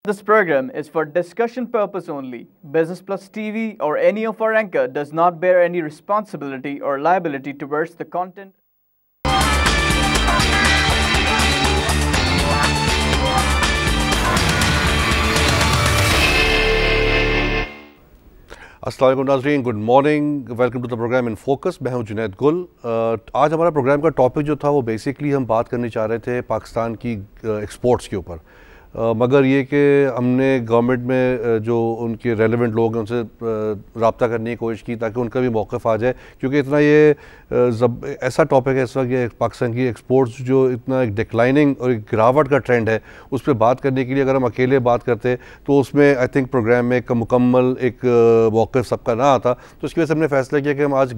This program is for discussion purpose only. Business Plus TV or any of our anchor does not bear any responsibility or liability towards the content. अस्सलाम वालेकुम नाज़रीन, good morning, welcome to the program in focus. मैं हूं जुनैद गुल। आज हमारा programme का topic जो था वो बेसिकली हम बात करने चाह रहे थे पाकिस्तान की एक्सपोर्ट्स के ऊपर, मगर ये कि हमने गवर्नमेंट में जो उनके रेलेवेंट लोग हैं उनसे रब्ता करने की कोशिश की ताकि उनका भी मौक़िफ़ आ जाए, क्योंकि इतना ये ऐसा टॉपिक है इस वक्त ये पाकिस्तान की एक्सपोर्ट्स जो इतना एक डिक्लाइनिंग और एक गिरावट का ट्रेंड है, उस पर बात करने के लिए अगर हम अकेले बात करते तो उसमें आई थिंक प्रोग्राम में एक मुकम्मल एक मौक़िफ़ सबका ना आता। तो इसकी वजह से हमने फैसला किया कि हम आज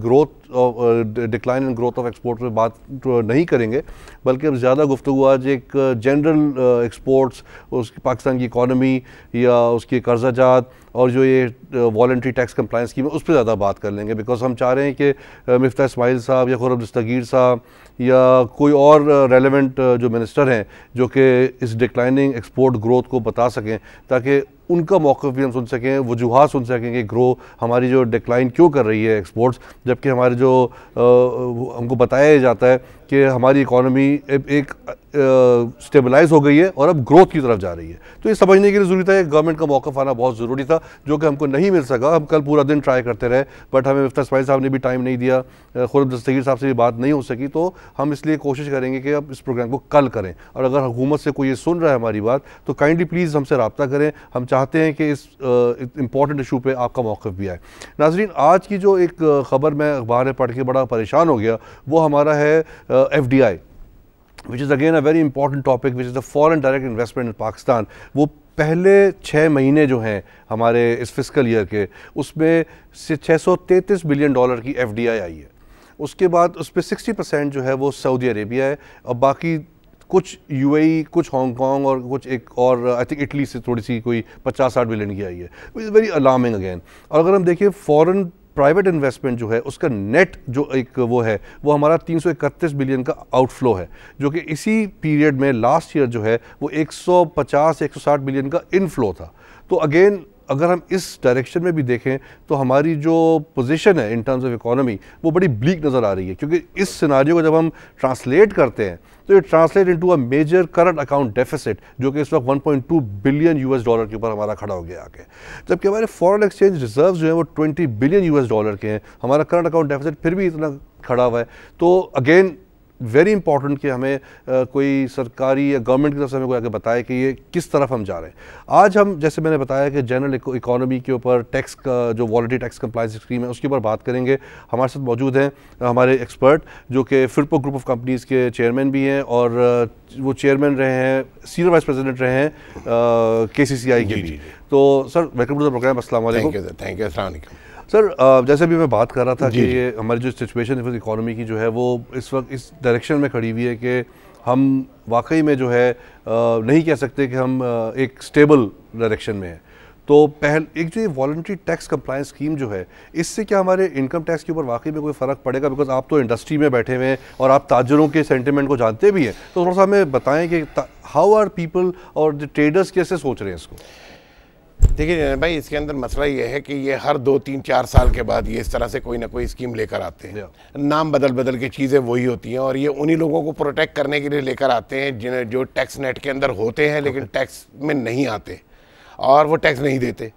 decline and growth of export पर बात नहीं करेंगे, बल्कि अब ज़्यादा गुफ्तगू आज एक जनरल एक्सपोर्ट्स, उसकी पाकिस्तान की इकॉनमी या उसकी कर्जाजात और जो ये वॉलंटरी टैक्स कंप्लायंस स्कीम है उस पर ज़्यादा बात कर लेंगे। बिकॉज हम चाह रहे हैं कि मिफ्ता इस्माइल साहब या खुर्रम दस्तगीर साहब या कोई और रेलेवेंट जो मिनिस्टर हैं जो कि इस डिक्लाइनिंग एक्सपोर्ट ग्रोथ को बता सकें, ताकि उनका मौक़िफ़ भी हम सुन सकें, वजूहात सुन सकें कि ग्रो हमारी जो डिक्लाइन क्यों कर रही है एक्सपोर्ट्स, जबकि हमारे जो हमको बताया जाता है कि हमारी इकॉनमी एक स्टेबलाइज हो गई है और अब ग्रोथ की तरफ जा रही है। तो ये समझने के लिए ज़रूरी था कि गवर्नमेंट का मौक़िफ़ आना बहुत ज़रूरी था, जो कि हमको नहीं मिल सका। हम कल पूरा दिन ट्राई करते रहे, बट हमें मिफ्ता इस्माइल साहब ने भी टाइम नहीं दिया, खुर्रम दस्तगीर साहब से भी बात नहीं हो सकी। तो हम इसलिए कोशिश करेंगे कि अब इस प्रोग्राम को कल करें, और अगर हुकूमत से कोई ये सुन रहा है हमारी बात तो काइंडली प्लीज़ हमसे रब्ता करें। हम चाहते हैं कि इस इम्पॉर्टेंट इशू पे आपका मौक़िफ़ भी आए। नाज़रीन, आज की जो एक ख़बर मैं अखबार में पढ़ के बड़ा परेशान हो गया वो हमारा है FDI, which is again a very important topic, which is the foreign direct investment in Pakistan। वो पहले 6 महीने जो हैं हमारे इस फिस्कल ईयर के, उसमें से $633 बिलियन की FDI आई है। उसके बाद उस पर 60% जो है वो सऊदी अरेबिया है, और बाकी कुछ UAE, कुछ हांगकॉन्ग और कुछ एक और आई थिंक इटली से थोड़ी सी कोई 50-60 बिलियन की आई है, which is very alarming again. और अगर हम देखिए फॉरेन प्राइवेट इन्वेस्टमेंट जो है उसका नेट जो एक वो है वो हमारा 331 बिलियन का आउटफ्लो है, जो कि इसी पीरियड में लास्ट ईयर जो है वो 150-160 बिलियन का इनफ्लो था। तो अगेन अगर हम इस डायरेक्शन में भी देखें तो हमारी जो पोजीशन है इन टर्म्स ऑफ इकोनॉमी वो बड़ी ब्लीक नज़र आ रही है, क्योंकि इस सिनारियो को जब हम ट्रांसलेट करते हैं तो ये translate into a major current account deficit, जो कि इस वक्त $1.2 बिलियन के ऊपर हमारा खड़ा हो गया आके, जबकि हमारे फॉरेन एक्सचेंज रिजर्व जो है वो $20 बिलियन के हैं। हमारा करंट अकाउंट डेफिसिट फिर भी इतना खड़ा हुआ है। तो अगेन वेरी इंपॉर्टेंट कि हमें कोई सरकारी या गवर्नमेंट की तरफ से हमें कोई आगे बताए कि ये किस तरफ हम जा रहे हैं। आज हम, जैसे मैंने बताया कि जनरल इकोनॉमी के ऊपर टैक्स का जो वॉलंटरी टैक्स कंप्लायंस स्कीम है उसके ऊपर बात करेंगे। हमारे साथ मौजूद हैं हमारे एक्सपर्ट जो कि फिरपो ग्रुप ऑफ कंपनीज़ के चेयरमैन भी हैं, और वो चेयरमैन रहे हैं, सीनियर वाइस प्रेसिडेंट रहे हैं KCCI के भी। तो sir, welcome to the program. अस्सलाम वालेकुम। Thank you. अस्सलाम वालेकुम सर, जैसे भी मैं बात कर रहा था कि ये हमारी जो सिचुएशन है इकोनॉमी की जो है वो इस वक्त इस डायरेक्शन में खड़ी हुई है कि हम वाकई में जो है नहीं कह सकते कि हम एक स्टेबल डायरेक्शन में हैं। तो एक जो ये वॉलंटरी टैक्स कंप्लायंस स्कीम जो है, इससे क्या हमारे इनकम टैक्स के ऊपर वाकई में कोई फ़र्क पड़ेगा? बिकॉज आप तो इंडस्ट्री में बैठे हुए हैं और आप ताजरों के सेंटिमेंट को जानते भी हैं, तो थोड़ा सा हमें बताएं कि हाउ आर पीपल और द ट्रेडर्स कैसे सोच रहे हैं इसको? देखिए भाई, इसके अंदर मसला ये है कि ये हर 2-3-4 साल के बाद ये इस तरह से कोई ना कोई स्कीम लेकर आते हैं। नाम बदल के चीज़ें वही होती हैं, और ये उन्हीं लोगों को प्रोटेक्ट करने के लिए लेकर आते हैं जिन्हें जो टैक्स नेट के अंदर होते हैं लेकिन टैक्स में नहीं आते और वो टैक्स नहीं देते।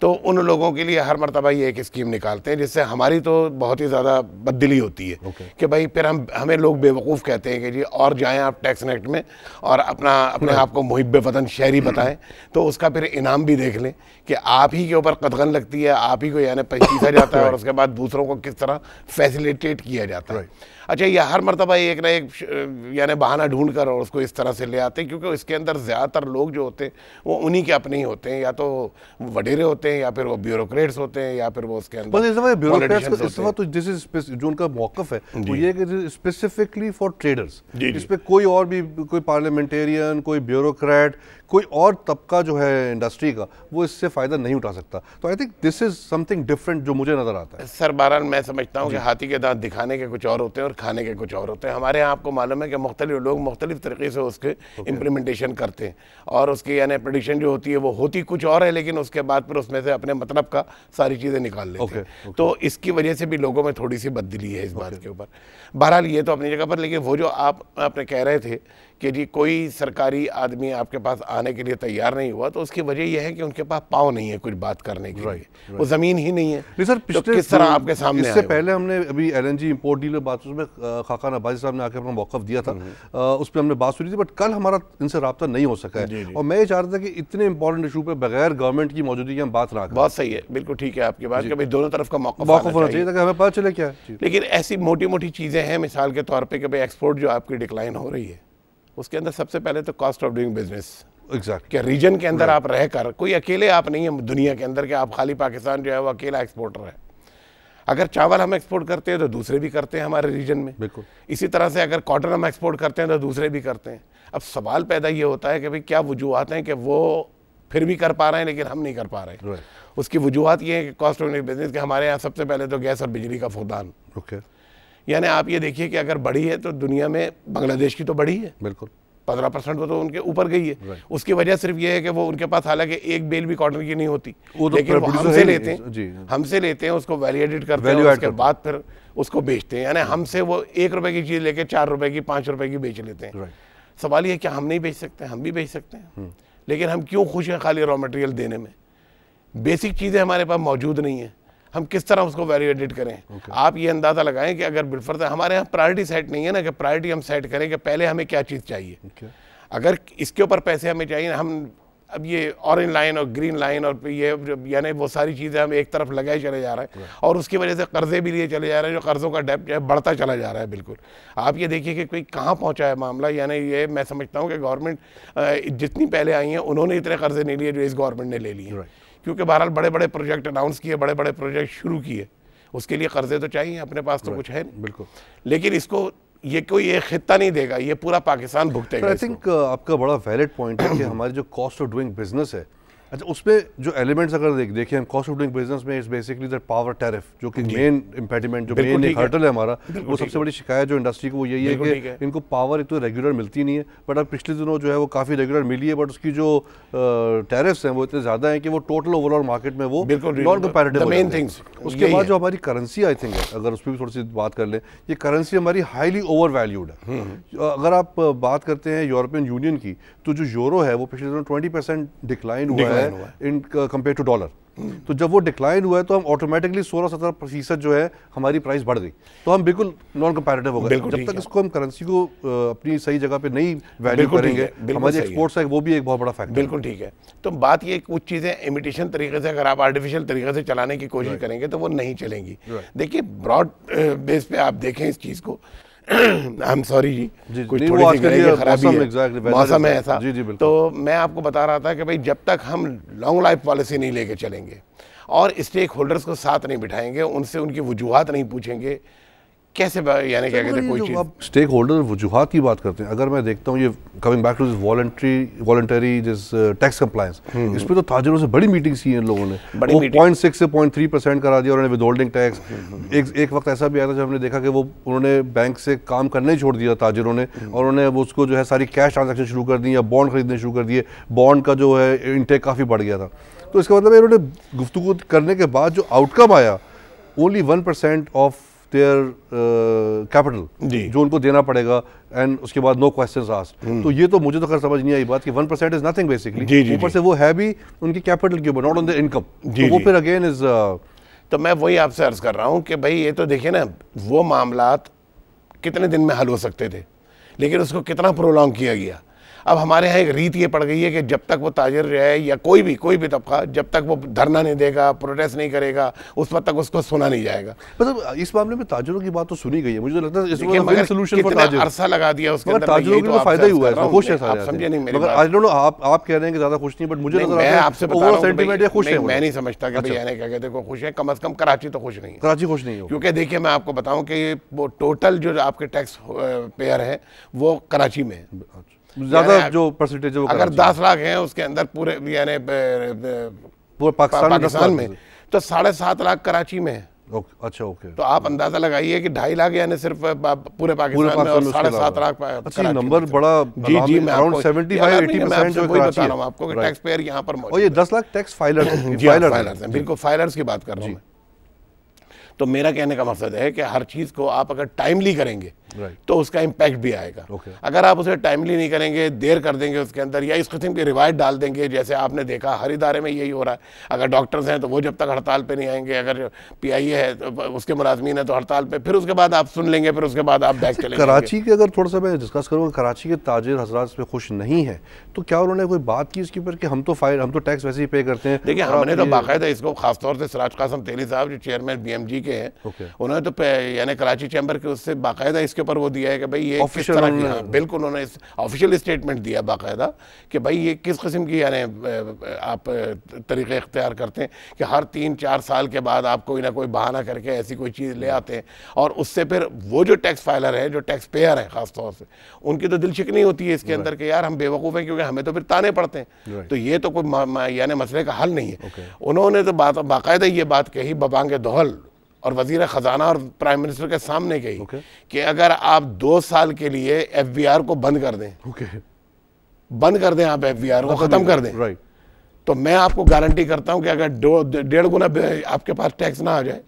तो उन लोगों के लिए हर मरतबा ये एक स्कीम निकालते हैं, जिससे हमारी तो बहुत ही ज़्यादा बददिली होती है कि भाई फिर हमें लोग बेवकूफ़ कहते हैं कि जी और जाएं आप टैक्स नेट में और अपने आप को मुहिब्ब वतन शहरी बताएं, तो उसका फिर इनाम भी देख लें कि आप ही के ऊपर कदगन लगती है, आप ही को यानी पीसा जाता है और उसके बाद दूसरों को किस तरह फैसिलिटेट किया जाता है। अच्छा, ये हर मरतबा एक ना एक यानी बहाना ढूंढ कर और उसको इस तरह से ले आते हैं, क्योंकि इसके अंदर ज़्यादातर लोग जो होते हैं वो उन्हीं के अपने ही होते हैं, या तो वडेरे होते हैं या फिर वो ब्यूरोक्रेट्स होते हैं या फिर वो उसके अंदर जो उनका मौक़िफ़ है वो ये कि स्पेसिफिकली फॉर ट्रेडर्स, इस पर कोई और भी, कोई पार्लियामेंटेरियन, कोई ब्यूरोक्रेट, कोई और तबका जो है इंडस्ट्री का वो इससे फ़ायदा नहीं उठा सकता। तो I think this is something different जो मुझे नज़र आता है। सर बहरहाल मैं समझता हूँ कि हाथी के दांत दिखाने के कुछ और होते हैं और खाने के कुछ और होते हैं। हमारे यहाँ आपको मालूम है कि मुख्तलिफ लोग मुख्तलिफ तरीके से उसके इम्प्लीमेंटेशन करते हैं और उसकी यानी प्रेडिक्शन जो होती है वो होती कुछ और है, लेकिन उसके बाद फिर उसमें से अपने मतलब का सारी चीज़ें निकाल लेते हैं। तो इसकी वजह से भी लोगों में थोड़ी सी बददिली है इस बात के ऊपर। बहरहाल ये तो अपनी जगह पर, लेकिन वो जो आपने कह रहे थे कि जी कोई सरकारी आदमी आपके पास आने के लिए तैयार नहीं हुआ, तो उसकी वजह यह है कि उनके पास पाँव नहीं है कुछ बात करने के लिए, वो ज़मीन ही नहीं है। नहीं सर, तो किस तरह आपके सामने इससे पहले हमने अभी LNG इंपोर्ट डील बात उसमें खाका नबाजी साहब ने आके अपना मौक़िफ़ दिया था, उस पर हमने बात सुनी थी, बट कल हमारा इनसे रब्ता नहीं हो सका है। और मैं ये चाह रहा था कि इतने इंपॉर्टेंट इशू पे बगैर गवर्नमेंट की मौजूदगी की हम बात ना करें। बहुत सही है, बिल्कुल ठीक है आपकी बात कि भाई दोनों तरफ का मौक़िफ़ होना चाहिए ताकि हमें पता चले क्या है। लेकिन ऐसी मोटी मोटी चीज़ें हैं, मिसाल के तौर पर कि भाई एक्सपोर्ट जो आपकी डिक्लाइन हो रही है उसके अंदर सबसे पहले तो cost of doing business. Exact क्या रीजन के अंदर आप रहकर, कोई अकेले आप नहीं है दुनिया के अंदर कि आप खाली पाकिस्तान जो है वो अकेला एक्सपोर्टर है। अगर चावल हम एक्सपोर्ट करते हैं तो दूसरे भी करते हैं हमारे रीजन में, बिल्कुल इसी तरह से अगर कॉटन हम एक्सपोर्ट करते हैं तो दूसरे भी करते हैं। अब सवाल पैदा ये होता है कि भाई क्या वजूहत हैं कि वो फिर भी कर पा रहे हैं लेकिन हम नहीं कर पा रहे हैं। उसकी वजूहत ये है कि कॉस्ट ऑफ डूइंग बिजनेस के हमारे यहाँ सबसे पहले तो गैस और बिजली का फुकदान। यानी आप ये देखिए कि अगर बढ़ी है तो दुनिया में बांग्लादेश की तो बढ़ी है, बिल्कुल 15% तो उनके ऊपर गई है। उसकी वजह सिर्फ ये है कि वो उनके पास हालांकि एक बेल भी कॉटन की नहीं होती, लेकिन वो हमसे लेते हैं उसको वैल्यूएटेड करते हैं, उसके बाद फिर उसको बेचते हैं। यानी हमसे वो 1 रुपए की चीज़ लेके 4 रुपए की 5 रुपए की बेच लेते हैं। सवाल ये क्या हम नहीं बेच सकते? हम भी बेच सकते हैं, लेकिन हम क्यों खुश हैं खाली रॉ मटेरियल देने में? बेसिक चीज़ें हमारे पास मौजूद नहीं है, हम किस तरह उसको वैल्यू एडिट करें? आप ये अंदाज़ा लगाएं कि अगर बिलफर्ज हमारे यहाँ प्रायोरिटी सेट नहीं है ना, कि प्रायोरिटी हम सेट करें कि पहले हमें क्या चीज़ चाहिए। अगर इसके ऊपर पैसे हमें चाहिए, हम अब ये ऑरेंज लाइन और ग्रीन लाइन और ये यानी वो सारी चीज़ें हम एक तरफ लगाए चले जा रहे हैं और उसकी वजह से कर्जे भी लिए चले जा रहे हैं, जो कर्ज़ों का डेब्ट है बढ़ता चला जा रहा है। बिल्कुल आप ये देखिए कि कोई कहाँ पहुँचा है मामला। यानी ये मैं समझता हूँ कि गवर्नमेंट जितनी पहले आई हैं उन्होंने इतने कर्जे नहीं लिए जो इस गवर्नमेंट ने ले लिए, क्योंकि बहरहाल बड़े बड़े प्रोजेक्ट अनाउंस किए, बड़े बड़े प्रोजेक्ट शुरू किए, उसके लिए कर्जे तो चाहिए, अपने पास तो कुछ है नहीं। बिल्कुल, लेकिन इसको ये कोई एक खित्ता नहीं देगा, ये पूरा पाकिस्तान भुगतेगा। आई थिंक आपका बड़ा वैलिड पॉइंट है कि हमारी जो कॉस्ट ऑफ डूइंग बिजनेस है, अच्छा उसमें जो एलिमेंट्स अगर देखें हम कॉस्ट ऑफ डूइंग बिजनेस में, is basically that power tariff जो कि मेन इम्पेडिमेंट जो मेन एक हर्टल है हमारा, वो सबसे बड़ी शिकायत जो इंडस्ट्री को वो यही है कि इनको पावर एक तो रेगुलर मिलती नहीं है, बट अब पिछले दिनों जो है वो काफ़ी रेगुलर मिली है, बट उसकी जो टैरिफ्स हैं वो इतने ज़्यादा हैं कि वो टोटल ओवरऑल मार्केट में वो नॉन कंपैरेटिव हो जाते हैं। उसके बाद जो हमारी करेंसी आई थिंक है, अगर उस पर भी थोड़ी सी बात कर लें, ये करेंसी हमारी हाईली ओवर वैल्यूड है। अगर आप बात करते हैं यूरोपियन यूनियन की, तो जो यूरो है वो पिछले दिनों 20% डिक्लाइन हुआ है इन कंपेयर टू डॉलर। तो जब वो डिक्लाइन हुआ है तो हम ऑटोमेटिकली 16-17% जो है हमारी प्राइस बढ़ गई, तो हम बिल्कुल नॉन कंपैरेटिव हो गए। जब तक इसको हम करेंसी को अपनी सही जगह पे नहीं वैल्यू करेंगे, हमारे एक्सपोर्ट्स है वो भी एक बहुत बड़ा फैक्टर। बिल्कुल ठीक है। तो बात ये कुछ चीज़ें इमिटेशन तरीके से अगर आप आर्टिफिशियल तरीके से चलाने की कोशिश करेंगे तो वो नहीं चलेंगी। देखिए ब्रॉड बेस पे आप देखें इस चीज़ को, आई एम सॉरी जी कुछ थोड़ी सी खराबी है, मौसम है ऐसा। तो मैं आपको बता रहा था कि भाई जब तक हम लॉन्ग लाइफ पॉलिसी नहीं लेके चलेंगे और स्टेक होल्डर्स को साथ नहीं बिठाएंगे, उनसे उनकी वजूहात नहीं पूछेंगे, कैसे यानी क्या कहते हैं कोई चीज़। अब स्टेक होल्डर वजूहात की बात करते हैं, अगर मैं देखता हूँ ये coming back to this voluntary this tax compliance, इसमें तो ताजिरों से बड़ी मीटिंग्स की इन लोगों ने, वो 0.6 से 0.3% करा दिया उन्होंने विदहोल्डिंग टैक्स। एक वक्त ऐसा भी आया था जब हमने देखा कि वो उन्होंने बैंक से काम करना ही छोड़ दिया ताजिरों ने, और उन्होंने उसको जो है सारी कैश ट्रांजेक्शन शुरू कर दी या बॉन्ड खरीदने शुरू कर दिए, बॉन्ड का जो है इंटेक काफ़ी बढ़ गया था। तो इसका मतलब इन्होंने गुफ्तगू करने के बाद जो आउटकम आया, ओनली 1% ऑफ देयर कैपिटल जो उनको देना पड़ेगा, एंड उसके बाद नो क्वेश्चंस आस्क्ड। तो ये तो मुझे तो खैर समझ नहीं आई बात कि 1% इज नथिंग बेसिकली, ऊपर से वो है भी उनकी कैपिटल के ऊपर, नॉट ऑन द इनकम। तो वो फिर अगेन इज तो मैं वही आपसे अर्ज कर रहा हूँ कि भाई ये तो देखिए ना, वो मामलात कितने दिन में हल हो सकते थे, लेकिन उसको कितना प्रोलॉन्ग किया गया। अब हमारे यहाँ एक रीत ये पड़ गई है कि जब तक वो ताजिर जो है या कोई भी तबका जब तक वो धरना नहीं देगा, प्रोटेस्ट नहीं करेगा, उस वक्त तक उसको सुना नहीं जाएगा। मतलब इस मामले में ताजिरों की बात तो सुनी गई है, मुझे लगता है इसमें सोल्यूशन फॉर ताजिर अरसा लगा दिया उसके अंदर, ताजिरों को फायदा ही हुआ है, खुश है सारे। आप समझे नहीं मेरी बात। आई डोंट नो, आप कह रहे हैं कि ज्यादा खुश नहीं, बट मुझे नजर आता है आपसे बता रहा हूं सेंटीमेंट है खुश है। मैं नहीं समझता कि भाई यानी क्या कहते हैं खुश है, कम से कम कराची तो खुश नहीं है। कराची खुश नहीं है, क्योंकि देखिए मैं आपको बताऊं कि वो टोटल जो आपके टैक्स पेयर है वो कराची में है। ज्यादा जो परसेंटेज है वो अगर 10 लाख हैं उसके अंदर पूरे यानी पूरे पाकिस्तान में तो 7.5 लाख कराची में है। अच्छा ओके, तो आप अंदाजा लगाइए कि 2.5 लाख यानी सिर्फ पूरे पाकिस्तान में और 7.5 लाख। अच्छा नंबर बड़ा, जी मैं अराउंड 75-80% जो कराची है आपको टैक्स पेयर यहाँ पर और ये 10 लाख टैक्स फाइलर्स हैं, बिल्कुल फाइलर्स की बात कर रहा हूँ मैं। तो मेरा कहने का मकसद है कि हर चीज़ को आप अगर टाइमली करेंगे तो उसका इम्पैक्ट भी आएगा। अगर आप उसे टाइमली नहीं करेंगे, देर कर देंगे उसके अंदर, या इस किस्म की रिवायत डाल देंगे, जैसे आपने देखा हर इदारे में यही हो रहा है। अगर डॉक्टर्स हैं तो वो जब तक हड़ताल पे नहीं आएंगे, अगर PIA है तो उसके मुलाजमीन है तो हड़ताल पे, फिर उसके बाद आप सुन लेंगे, फिर उसके बाद आप बैक चलेंगे। कराची के अगर थोड़ा सा मैं डिस्कस करूँगा, कराची के ताजिर हजरात पे खुश नहीं है, तो क्या उन्होंने कोई बात की इसके ऊपर कि हम तो टैक्स वैसे ही पे करते हैं? देखिए हमने तो बाकायदा इसको खासतौर से सिराज कासिम तेली साहब जो चेयरमैन BMG के हैं, उन्होंने तो यानी कराची चैम्बर के उससे बाकायदा इसके ऊपर वो दिया है कि भाई ये किस तरह की, हाँ बिल्कुल उन्होंने ऑफिशियल स्टेटमेंट दिया बाकायदा कि भाई ये किस किस्म की यानी आप तरीके इख्तियार करते हैं कि हर 3-4 साल के बाद आप कोई ना कोई बहाना करके ऐसी कोई चीज़ ले आते हैं, और उससे फिर वो जो टैक्स फाइलर है, जो टैक्स पेयर है खासतौर से, उनकी तो दिल शिकनी होती है इसके अंदर कि यार हम बेवकूफ़ हैं क्योंकि हमें तो फिर ताने पड़ते हैं। तो ये तो कोई यानी मसले का हल नहीं है। उन्होंने तो बाकायदा ये बात कही बबांगे दोहल और वजीर ख़जाना और प्राइम मिनिस्टर के सामने कही कि अगर आप 2 साल के लिए FBR को बंद कर दें, बंद कर दें, आप FBR को ख़त्म कर दें, तो मैं आपको गारंटी करता हूं कि अगर 1.5 गुना आपके पास टैक्स ना आ जाए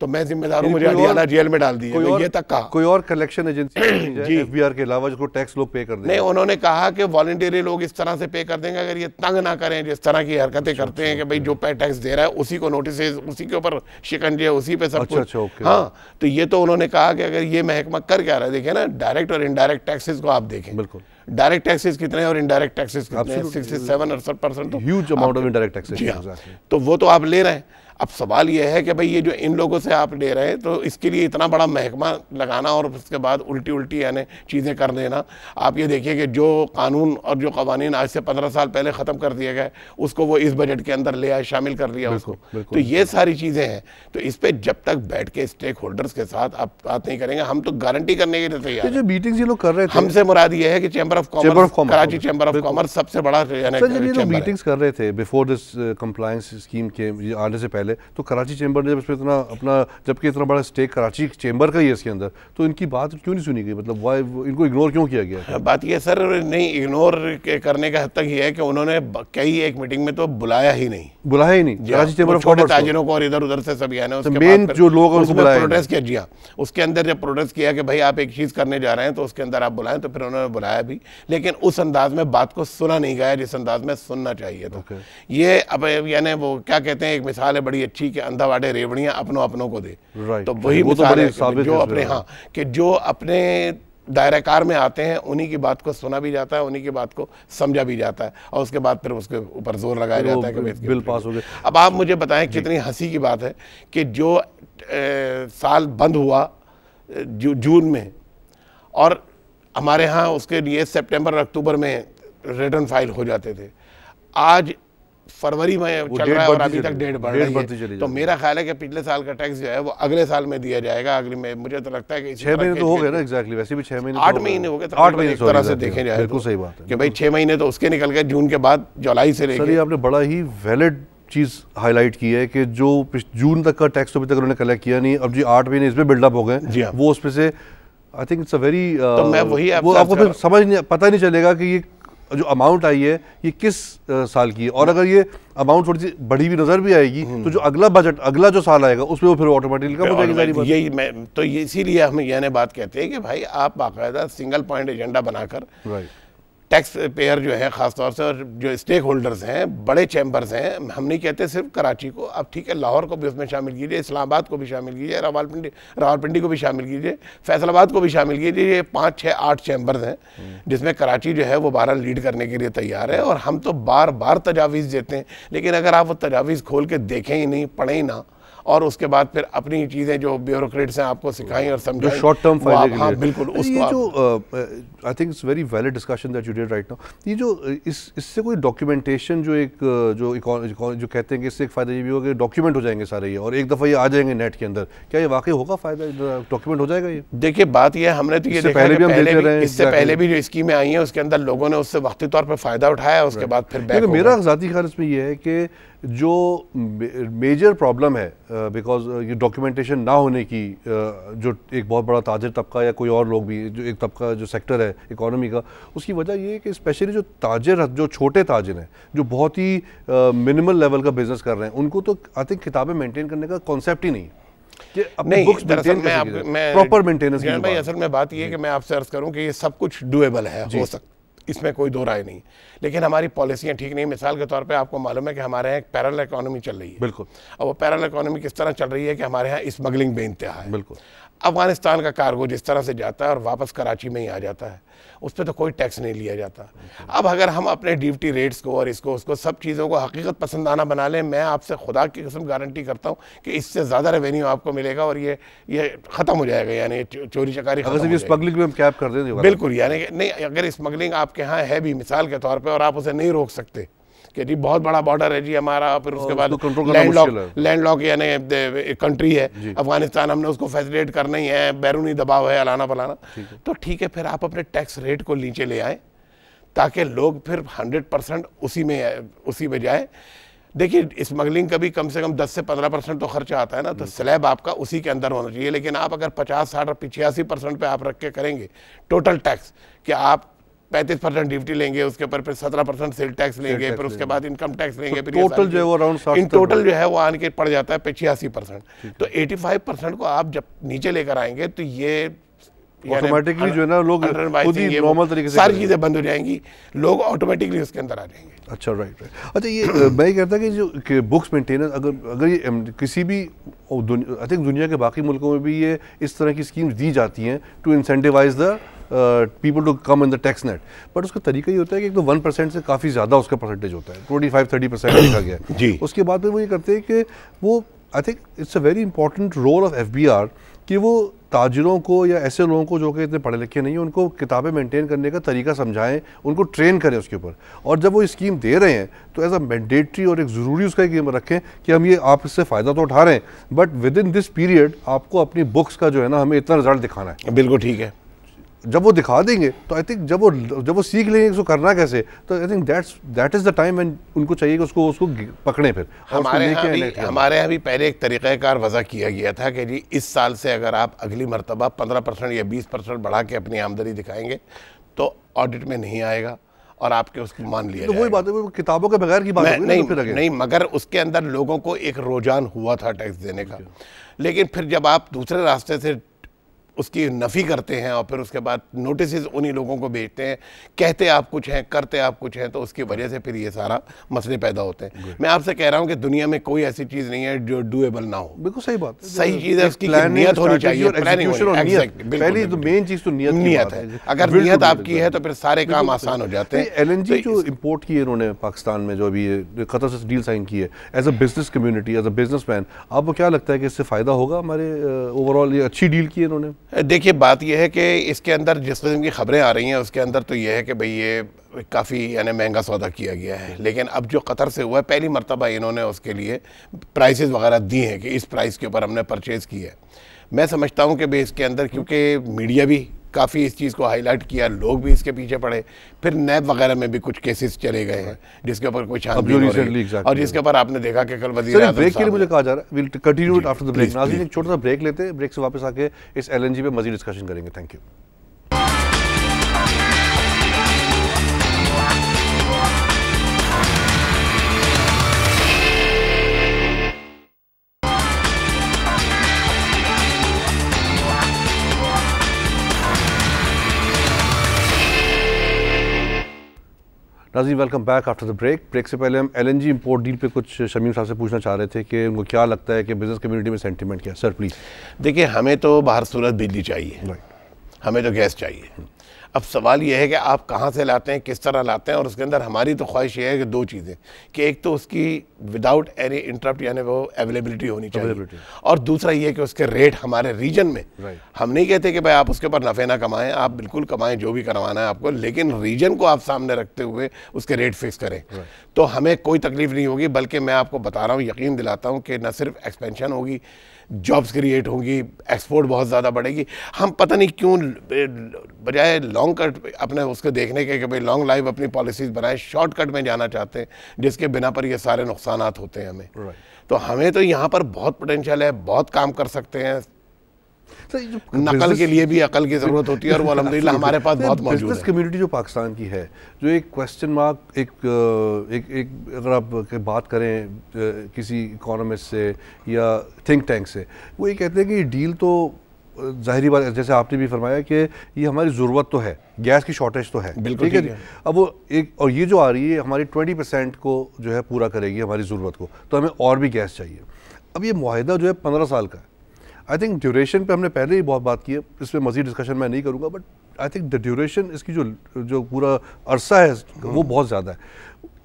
तो मैं जिम्मेदार हूं, मुझे हरियाणा जेल में डाल दिए। ये तक कहा कोई और कलेक्शन एजेंसी FBR के अलावा जिसको टैक्स लोग पे कर देंगे? नहीं, उन्होंने कहा कि वॉलंटियरी लोग इस तरह से पे कर देंगे अगर ये तंग ना करें, जिस तरह की हरकतें करते हैं कि भाई जो पे टैक्स दे रहा है उसी को नोटिस, उसी के ऊपर शिकंजे, उसी पे सब कुछ। हाँ, तो ये तो उन्होंने कहा कि अगर ये महकमा कर क्या रहा है, देखिए ना डायरेक्ट और इनडायरेक्ट टैक्सेस को आप देखें, बिल्कुल डायरेक्ट टैक्सेस कितने हैं और इनडायरेक्ट टैक्सेस कितने हैं, 67-68%, तो huge amount of indirect taxes. तो वो तो आप ले रहे हैं। अब सवाल यह है कि भाई ये जो इन लोगों से आप ले रहे हैं, तो इसके लिए इतना बड़ा महकमा लगाना और उसके बाद उल्टी यानी चीज़ें कर देना। आप ये देखिए कि जो कानून और जो कवानीन आज से 15 साल पहले ख़त्म कर दिए गए, उसको वो इस बजट के अंदर ले आए, शामिल कर दिया उसको। तो ये सारी चीज़ें हैं। तो इस पर जब तक बैठ के स्टेक होल्डर्स के साथ आप बात नहीं करेंगे, हम तो गारंटी करने के लिए तैयार हैं। जो मीटिंग्स ये लोग कर रहे थे, हमसे मुराद ये है कि chamber of commerce, Karachi chamber of commerce सबसे बड़ा मीटिंग्स कर रहे थे बिफोर दिस कंप्लायंस स्कीम के आने से पहले, तो कराची चैम्बर ने जब इतना अपना, जबकि इतना बड़ा स्टेक कराची चैम्बर का ही है इसके अंदर, तो इनकी बात क्यों नहीं सुनी गई? मतलब वाई इनको इग्नोर क्यों किया गया? बात ये सर नहीं, इग्नोर करने का हद तक ये है कि उन्होंने कई एक मीटिंग में तो बुलाया ही नहीं कराची चैम्बर ऑफ कॉमर्स ताजिरों को, और इधर उधर से सभी आने, उसके मेन जो लोग उनको बुलाया, प्रोटेस्ट किया। जी हाँ, उसके अंदर जब प्रोटेस्ट किया कि भाई आप एक चीज़ करने जा रहे हैं तो उसके अंदर आप बुलाएं, तो फिर उन्होंने बुलाया भी, लेकिन उस अंदाज में बात को सुना नहीं गया जिस अंदाज में सुनना चाहिए था। ये अब यानी वो क्या कहते हैं, एक मिसाल है बड़ी अच्छी कि अंधा वाटे रेवड़ियाँ अपनों को दे, तो वही मिसाल है जो अपने, हाँ, कि जो अपने दायराकार में आते हैं उन्हीं की बात को सुना भी जाता है, उन्हीं की बात को समझा भी जाता है, और उसके बाद फिर उसके ऊपर जोर लगाया जाता है कि बिल पास हो गए। अब आप मुझे बताएं कितनी हंसी की बात है कि जो साल बंद हुआ जून में, और हमारे यहाँ उसके लिए सितंबर और अक्टूबर में रिटर्न फाइल हो जाते थे, आज फरवरी में चल रहा है और अभी तक डेट बढ़ रही है। तो मेरा ख्याल है कि पिछले साल का टैक्स जो है वो अगले साल में दिया जाएगा। अगले में मुझे तो लगता है कि 6 महीने तो हो गए ना, एग्जैक्टली, वैसे भी 6 महीने 8 महीने हो गए, 8 महीने एक तरह से देखे जाए, बिल्कुल सही बात है कि भाई 6 महीने तो उसके निकल गए, जून के बाद जुलाई से लेकर। आपने बड़ा ही वैलिड चीज़ हाईलाइट की है कि जो जून तक का टैक्स तो अभी तक उन्होंने कलेक्ट किया नहीं, अब जी 8 महीने इसमें बिल्डअप हो गए, वो उसमें से आई थिंक इट्स अ वेरी, तो मैं वही आपको फिर समझ नहीं, पता नहीं चलेगा कि ये जो अमाउंट आई है ये किस साल की है, और अगर ये अमाउंट थोड़ी सी बढ़ी हुई नजर भी आएगी तो जो अगला बजट, अगला जो साल आएगा उसमें वो फिर ऑटोमेटिकली कम हो जाएगी। यही मैं तो इसीलिए हम ये बात कहते हैं कि भाई आप बाकायदा सिंगल पॉइंट एजेंडा बनाकर टैक्स पेयर जो है ख़ासतौर से, और जो स्टेक होल्डर्स हैं, बड़े चैम्बर्स हैं, हम नहीं कहते सिर्फ कराची को, अब ठीक है लाहौर को भी उसमें शामिल कीजिए, इस्लामाबाद को भी शामिल कीजिए, रावलपिंडी को भी शामिल कीजिए, फैसलाबाद को भी शामिल कीजिए। ये 5, 6, 8 चैम्बर्स हैं जिसमें कराची जो है वो 12 लीड करने के लिए तैयार है, और हम तो बार बार तजावीज़ देते हैं, लेकिन अगर आप वो तजावीज़ खोल के देखें ही नहीं, पढ़ें ही ना, और उसके बाद फिर अपनी चीज़ें जो ब्यूरोक्रेट्स हैं आपको सिखाएं और समझाएं, शॉर्ट टर्म फायदे के लिए। हाँ बिल्कुल। ये जो आई think it's very valid discussion that you did right now, ये जो इससे कोई डॉक्यूमेंटेशन जो एक जो कहते हैं कि इससे एक फ़ायदा ये भी होगा कि डॉक्यूमेंट हो जाएंगे सारे ये, और एक दफ़ा ये आ जाएंगे नेट के अंदर, क्या ये वाकई होगा फ़ायदा, डॉक्यूमेंट हो जाएगा ये? देखिए बात ये, हमने तो ये देखा कि इससे पहले भी जो स्कीमें आई हैं उसके अंदर लोगों ने उससे वक्ती तौर पर फ़ायदा उठाया, उसके बाद फिर बैक हो गए। मेरा ज़ाती ख्याल इसमें ये है कि जो मेजर प्रॉब्लम है बिकॉज ये डॉक्यूमेंटेशन ना होने की, जो एक बहुत बड़ा ताजिर तबका या कोई और लोग भी, जो एक तबका जो सेक्टर है इकोनॉमी का, उसकी वजह ये है कि स्पेशली जो ताजिर, जो छोटे ताजिर हैं, जो बहुत ही मिनिमल लेवल का बिजनेस कर रहे हैं, उनको तो आई थिंक किताबें मेंटेन करने का कॉन्सेप्ट ही नहीं कि अपनी बुक्स मैं प्रॉपर मेंटेनेंस की। भाई असल में बात ये है कि मैं आपसे अर्ज करूं कि ये सब कुछ डूएबल है, हो सकता, इसमें कोई दो राय नहीं, लेकिन हमारी पॉलिसियां ठीक नहीं। मिसाल के तौर पे आपको मालूम है कि हमारे यहाँ एक पैरेलल इकोनॉमी चल रही है। बिल्कुल। और वो पैरेलल इकोनॉमी किस तरह चल रही है कि हमारे यहाँ स्मगलिंग बेइंतहा है। बिल्कुल। अफगानिस्तान का कार्गो जिस तरह से जाता है और वापस कराची में ही आ जाता है, उस पर तो कोई टैक्स नहीं लिया जाता। अब अगर हम अपने ड्यूटी रेट्स को और इसको उसको सब चीज़ों को हकीकत पसंदाना बना लें, मैं आपसे खुदा की कसम गारंटी करता हूँ कि इससे ज़्यादा रेवेन्यू आपको मिलेगा और ये ख़त्म हो जाएगा, यानी चोरी चकारी स्मगलिंग में हम कैप कर दें। बिल्कुल, यानी नहीं, अगर स्मगलिंग आपके यहाँ है भी मिसाल के तौर पर और आप उसे नहीं रोक सकते कि जी बहुत बड़ा बॉर्डर है जी हमारा, फिर उसके बाद लैंडलॉक यानी कंट्री है अफगानिस्तान, हमने उसको फैसिलिटेट करना ही है, बैरूनी दबाव है, अलाना फलाना, तो ठीक है, फिर आप अपने टैक्स रेट को नीचे ले आए ताकि लोग फिर 100% उसी में जाए। देखिए स्मगलिंग का भी कम से कम 10 से 15% तो खर्चा आता है ना, तो स्लैब आपका उसी के अंदर होना चाहिए। लेकिन आप अगर 50, 60 और 85% पे आप रख के करेंगे टोटल टैक्स, कि आप 35% ड्यूटी लेंगे, उसके ऊपर फिर 17% सेल टैक्स लेंगे, फिर उसके बाद इनकम टैक्स लेंगे, फिर टोटल जो है वो अराउंड 60, इन टोटल जो है वो आने के पड़ जाता है 85%। तो 85% को आप जब नीचे लेकर आएंगे तो ये ऑटोमेटिकली जो है ना लोग खुद ही नॉर्मल तरीके से सारी चीजें बंद हो जाएंगी, लोग ऑटोमेटिकली उसके अंदर आ जाएंगे। अच्छा, राइट। अच्छा, ये मैं ये कहता कि जो बुक्स मेंटेनेंस, अगर ये किसी भी आई थिंक दुनिया के बाकी मुल्कों में भी ये इस तरह की स्कीम्स दी जाती हैं to incentivise the people to come in the tax net, but उसका तरीका ये होता है कि एक तो 1% से काफ़ी ज़्यादा उसका परसेंटेज होता है, 25-30% लिखा गया है जी। उसके बाद फिर वो ये करते हैं कि वो, I think it's a very important role of FBR कि वो ताजिरों को या ऐसे लोगों को जो कि इतने पढ़े लिखे नहीं हैं, उनको किताबें मेंटेन करने का तरीका समझाएं, उनको ट्रेन करें उसके ऊपर, और जब वो स्कीम दे रहे हैं तो एज अ मैंडेटरी और एक ज़रूरी उसका एक रखें कि हम ये, आप इससे फ़ायदा तो उठा रहे हैं, but with in this period आपको अपनी बुक्स का जो है ना हमें इतना रिजल्ट दिखाना है। बिल्कुल ठीक है। जब वो दिखा देंगे तो आई थिंक जब वो सीख लेंगे उसको करना कैसे, तो I think that is the time when उनको चाहिए कि उसको पकड़ें। फिर हमारे यहाँ भी पहले एक तरीक़ाकार वज़ा किया गया था कि जी इस साल से अगर आप अगली मरतबा 15% या 20% बढ़ा के अपनी आमदनी दिखाएंगे तो ऑडिट में नहीं आएगा और आपके उसको मान लिया। तो वही बात है, वो किताबों के बगैर की बात नहीं, मगर उसके अंदर लोगों को एक रुझान हुआ था टैक्स देने का, लेकिन फिर जब आप दूसरे रास्ते से उसकी नफ़ी करते हैं और फिर उसके बाद नोटिस उन्हीं लोगों को भेजते हैं, कहते आप कुछ हैं, करते आप कुछ हैं, तो उसकी वजह से फिर ये सारा मसले पैदा होते हैं। मैं आपसे कह रहा हूँ कि दुनिया में कोई ऐसी चीज़ नहीं है जो डूएबल ना हो। बिल्कुल सही बात, सही चीज़ है, उसकी नियत होनी चाहिए, पहली तो मेन चीज़ तो नियत है। अगर नियत आपकी है तो फिर सारे काम आसान हो जाते हैं। LNG जो इम्पोर्ट की है इन्होंने पाकिस्तान में, जो अभी कतर से डील साइन की है, as a business community, as a businessman, आपको क्या लगता है कि इससे फ़ायदा होगा हमारे ओवरऑल? ये अच्छी डील की है इन्होंने? देखिए बात यह है कि इसके अंदर जिस किस्म की खबरें आ रही हैं उसके अंदर तो यह है कि भाई ये काफ़ी यानी महंगा सौदा किया गया है, लेकिन अब जो कतर से हुआ है पहली मरतबा इन्होंने उसके लिए प्राइसेस वगैरह दी हैं कि इस प्राइस के ऊपर हमने परचेज़ की है। मैं समझता हूँ कि भाई इसके अंदर क्योंकि मीडिया भी काफ़ी इस चीज़ को हाईलाइट किया, लोग भी इसके पीछे पड़े, फिर नैब वगैरह में भी कुछ केसेस चले गए हैं जिसके ऊपर कोई छानबीन हो रही है और जिसके ऊपर आपने देखा कि कल वज़ीर आज़म ब्रेक के लिए मुझे कहा जा रहा है, will continue it after the break. नाज़रीन एक छोटा सा ब्रेक लेते हैं, ब्रेक से वापस आके इस LNG पे मज़ीद डिस्कशन करेंगे। Thank you. नाज़रीन welcome back after the break. Break से पहले हम LNG इंपोर्ट डील पे कुछ शमीम साहब से पूछना चाह रहे थे कि उनको क्या लगता है कि बिजनेस कम्युनिटी में सेंटिमेंट क्या है। Sir please. देखिए हमें तो बाहर सूरत बिजली चाहिए, हमें तो गैस चाहिए। अब सवाल यह है कि आप कहाँ से लाते हैं, किस तरह लाते हैं, और उसके अंदर हमारी तो ख्वाहिश ये है कि दो चीज़ें, कि एक तो उसकी विदाउट एनी इंटरप्ट यानी वो अवेलेबिलिटी होनी चाहिए, और दूसरा ये कि उसके रेट हमारे रीजन में, हम नहीं कहते कि भाई आप उसके ऊपर नफ़े ना कमाएं, आप बिल्कुल कमाएं जो भी करवाना है आपको, लेकिन रीजन को आप सामने रखते हुए उसके रेट फिक्स करें, तो हमें कोई तकलीफ नहीं होगी। बल्कि मैं आपको बता रहा हूँ, यकीन दिलाता हूँ कि न सिर्फ एक्सपेंशन होगी, जॉब्स क्रिएट होंगी, एक्सपोर्ट बहुत ज़्यादा बढ़ेगी। हम पता नहीं क्यों बजाय लॉन्ग कट अपने उसको देखने के कि भाई लॉन्ग लाइफ अपनी पॉलिसीज़ बनाए, शॉर्टकट में जाना चाहते हैं, जिसके बिना पर ये सारे नुकसानात होते हैं हमें। तो हमें तो यहाँ पर बहुत पोटेंशियल है, बहुत काम कर सकते हैं। नकल के लिए भी अकल की ज़रूरत होती है, और वो अल्हम्दुलिल्लाह हमारे पास बहुत मौजूद है। बिजनेस कम्युनिटी जो पाकिस्तान की है, जो एक क्वेश्चन मार्क, एक अगर आप बात करें किसी इकोनॉमिस्ट से या थिंक टैंक से, वो ये कहते हैं कि डील तो ज़ाहिरी बात, जैसे आपने भी फरमाया कि ये हमारी ज़रूरत तो है, गैस की शॉर्टेज तो है, बिल्कुल ठीक है। अब वो एक, और ये जो आ रही है हमारी 20% को जो है पूरा करेगी हमारी ज़रूरत को, तो हमें और भी गैस चाहिए। अब ये मुआहिदा जो है 15 साल का है। आई थिंक ड्यूरेशन पे हमने पहले ही बहुत बात की है, इसमें मज़ीद डिस्कशन मैं नहीं करूँगा, but I think the duration, इसकी जो पूरा अरसा है वो बहुत ज़्यादा है।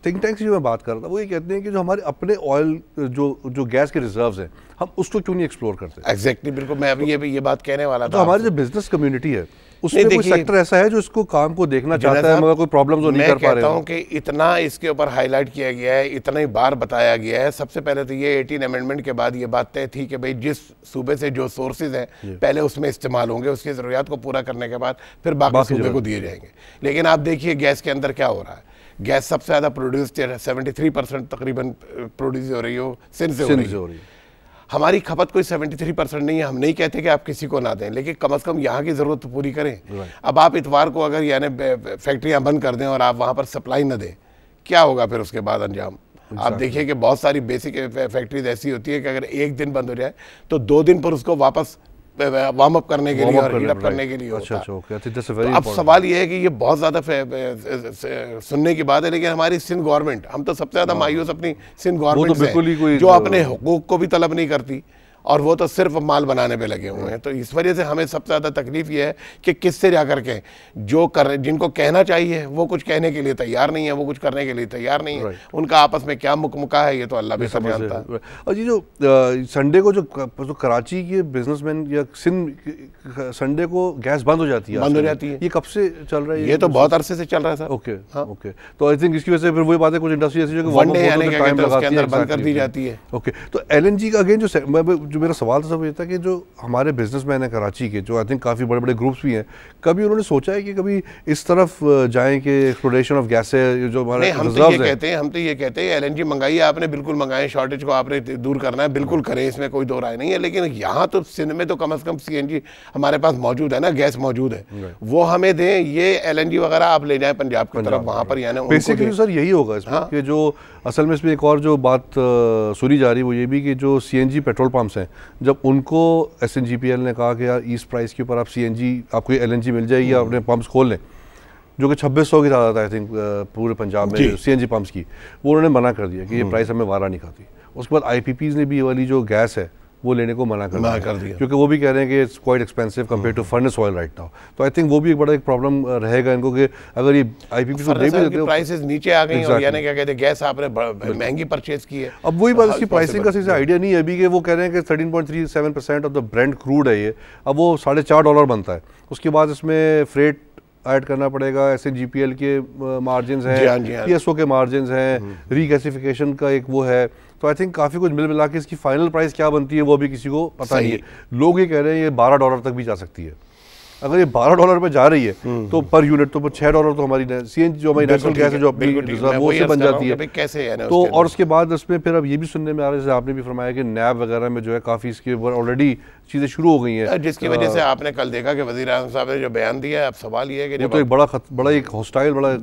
थिंक टैंक से जो मैं बात कर रहा था, वो ये कहते हैं कि जो हमारे अपने ऑयल जो गैस के रिजर्व्स हैं, हम उसको क्यों नहीं एक्सप्लोर करते। एग्जैक्टली, बिल्कुल मैं अभी ये बात कहने वाला था। तो हमारी जो बिजनेस कम्युनिटी है उसमें कोई सेक्टर ऐसा है जो इसको काम को देखना चाहता है, मगर कोई प्रॉब्लम्स नहीं कर पा रहे हैं। मैं कहता हूं कि इतना इसके ऊपर हाईलाइट किया गया है, इतना ही बार बताया गया है। सबसे पहले तो ये 18 अमेंडमेंट के बाद ये बात तय थी कि भाई जिस सूबे से जो सोर्सेज हैं पहले उसमें इस्तेमाल होंगे, उसकी ज़रूरियात को पूरा करने के बाद फिर बाकी सूबे को दिए जाएंगे। लेकिन आप देखिए गैस के अंदर क्या हो रहा है, गैस सबसे ज़्यादा प्रोड्यूस 73% तकरीबन प्रोड्यूस हो रही हो सिंध से हो रही है। हमारी खपत कोई 73% नहीं है। हम नहीं कहते कि आप किसी को ना दें, लेकिन कम से कम यहाँ की ज़रूरत तो पूरी करें। अब आप इतवार को अगर यानी फैक्ट्रियाँ बंद कर दें और आप वहाँ पर सप्लाई न दें, क्या होगा फिर उसके बाद अंजाम? आप देखिए कि बहुत सारी बेसिक फैक्ट्रीज ऐसी होती है कि अगर एक दिन बंद हो जाए तो 2 दिन पर उसको वापस वार्म अप करने के लिए और हीट अप करने के लिए होता है। अब सवाल ये है कि ये बहुत ज़्यादा सुनने की बात है, लेकिन हमारी सिंध गवर्नमेंट, हम तो सबसे ज़्यादा मायूस अपनी सिंध गवर्नमेंट से, जो अपने हुकूक को भी तलब नहीं करती और वो तो सिर्फ माल बनाने पे लगे हुए हैं। तो इस वजह से हमें सबसे ज़्यादा तकलीफ ये है कि किससे जा करके जो कर, जिनको कहना चाहिए वो कुछ कहने के लिए तैयार नहीं है, वो कुछ करने के लिए तैयार नहीं है। उनका आपस में क्या मुकमुका है ये तो अल्लाह भी सब जानता है। और ये जो संडे को जो कराची के बिजनेसमैन या सिंध संडे को गैस बंद हो जाती है, ये कब से चल रहा है? ये तो बहुत अरसे से चल रहा है सर। ओके ओके, तो आई थिंक इसकी वजह से फिर वही बात है, कुछ इंडस्ट्री ऐसी जो वन डे यानी क्या कहते हैं उसके अंदर बंद कर दी जाती है। ओके, तो LNG का अगेन जो मेरा सवाल था सब ये था कि जो हमारे बिजनेसमैन हैं कराची के, जो आई थिंक काफ़ी बड़े बड़े ग्रुप्स भी हैं, कभी उन्होंने सोचा है कि कभी इस तरफ जाएं कि एक्सप्लोरेशन ऑफ गैस है जो हमारे हम तो ये कहते हैं LNG मंगाई है आपने, बिल्कुल मंगाएं, शॉर्टेज को आपने दूर करना है, बिल्कुल करें, इसमें कोई दो राय नहीं है। लेकिन यहाँ तो सिंध में तो कम से कम CNG हमारे पास मौजूद है ना, गैस मौजूद है, वो हमें दें। ये LNG वगैरह आप ले जाएं पंजाब की तरफ, वहाँ पर यानी बेसिकली सर यही होगा इसमें कि जो असल में इसमें एक और जो बात सुनी जा रही है वो ये भी कि जो CNG पेट्रोल पंप्स हैं, जब उनको SNGPL ने कहा कि यार ईस्ट प्राइस के ऊपर आप CNG आपको LNG मिल जाएगी, आप अपने पंप्स खोल लें, जो कि 2600 की तादाद आई थिंक पूरे पंजाब में CNG पंप्स की, वो उन्होंने मना कर दिया कि ये प्राइस हमें वारा नहीं खाती। उसके बाद IPPs ने भी ये वाली जो गैस है वो लेने को मना कर दिया, क्योंकि वो भी कह रहे हैं कि it's quite expensive compare to furnace oil right now. तो आई थिंक वो भी एक बड़ा एक प्रॉब्लम रहेगा इनको कि अगर ये IPP को प्राइसेस नीचे आ गई और यानी क्या कहते हैं गैस आपने महंगी परचेज की है। अब वही बात, इसकी प्राइसिंग का सही आइडिया नहीं है अभी कि वो कह रहे हैं कि 13.37% ऑफ द ब्रेंट क्रूड है ये, अब वो $4.5 बनता है, उसके बाद इसमें फ्रेट ऐड करना पड़ेगा, SNGPL के मार्जिन हैं, PSO के मार्जिन हैं, रीगैसिफिकेशन का एक वो है। तो आई थिंक काफ़ी कुछ मिल मिला के इसकी फाइनल प्राइस क्या बनती है वो अभी किसी को पता नहीं है। लोग ये कह रहे हैं ये $12 तक भी जा सकती है। अगर ये $12 पे जा रही है तो पर यूनिट तो $6 तो हमारी CNG जो हमारी नेशनल गैस है जो अपनी रिजर्व वो से बन जाती है कैसे है तो। और उसके बाद इसमें फिर अब ये भी सुनने में आ रहा है, जैसे आपने भी फरमाया कि नैब वगैरह में जो है काफ़ी इसके ऊपर ऑलरेडी चीज़ें शुरू हो गई हैं, जिसकी वजह से आपने कल देखा कि वज़ीर आज़म साहब ने जो बयान दिया है। अब सवाल ये है कि तो एक बड़ा एक हॉस्टाइल बड़ा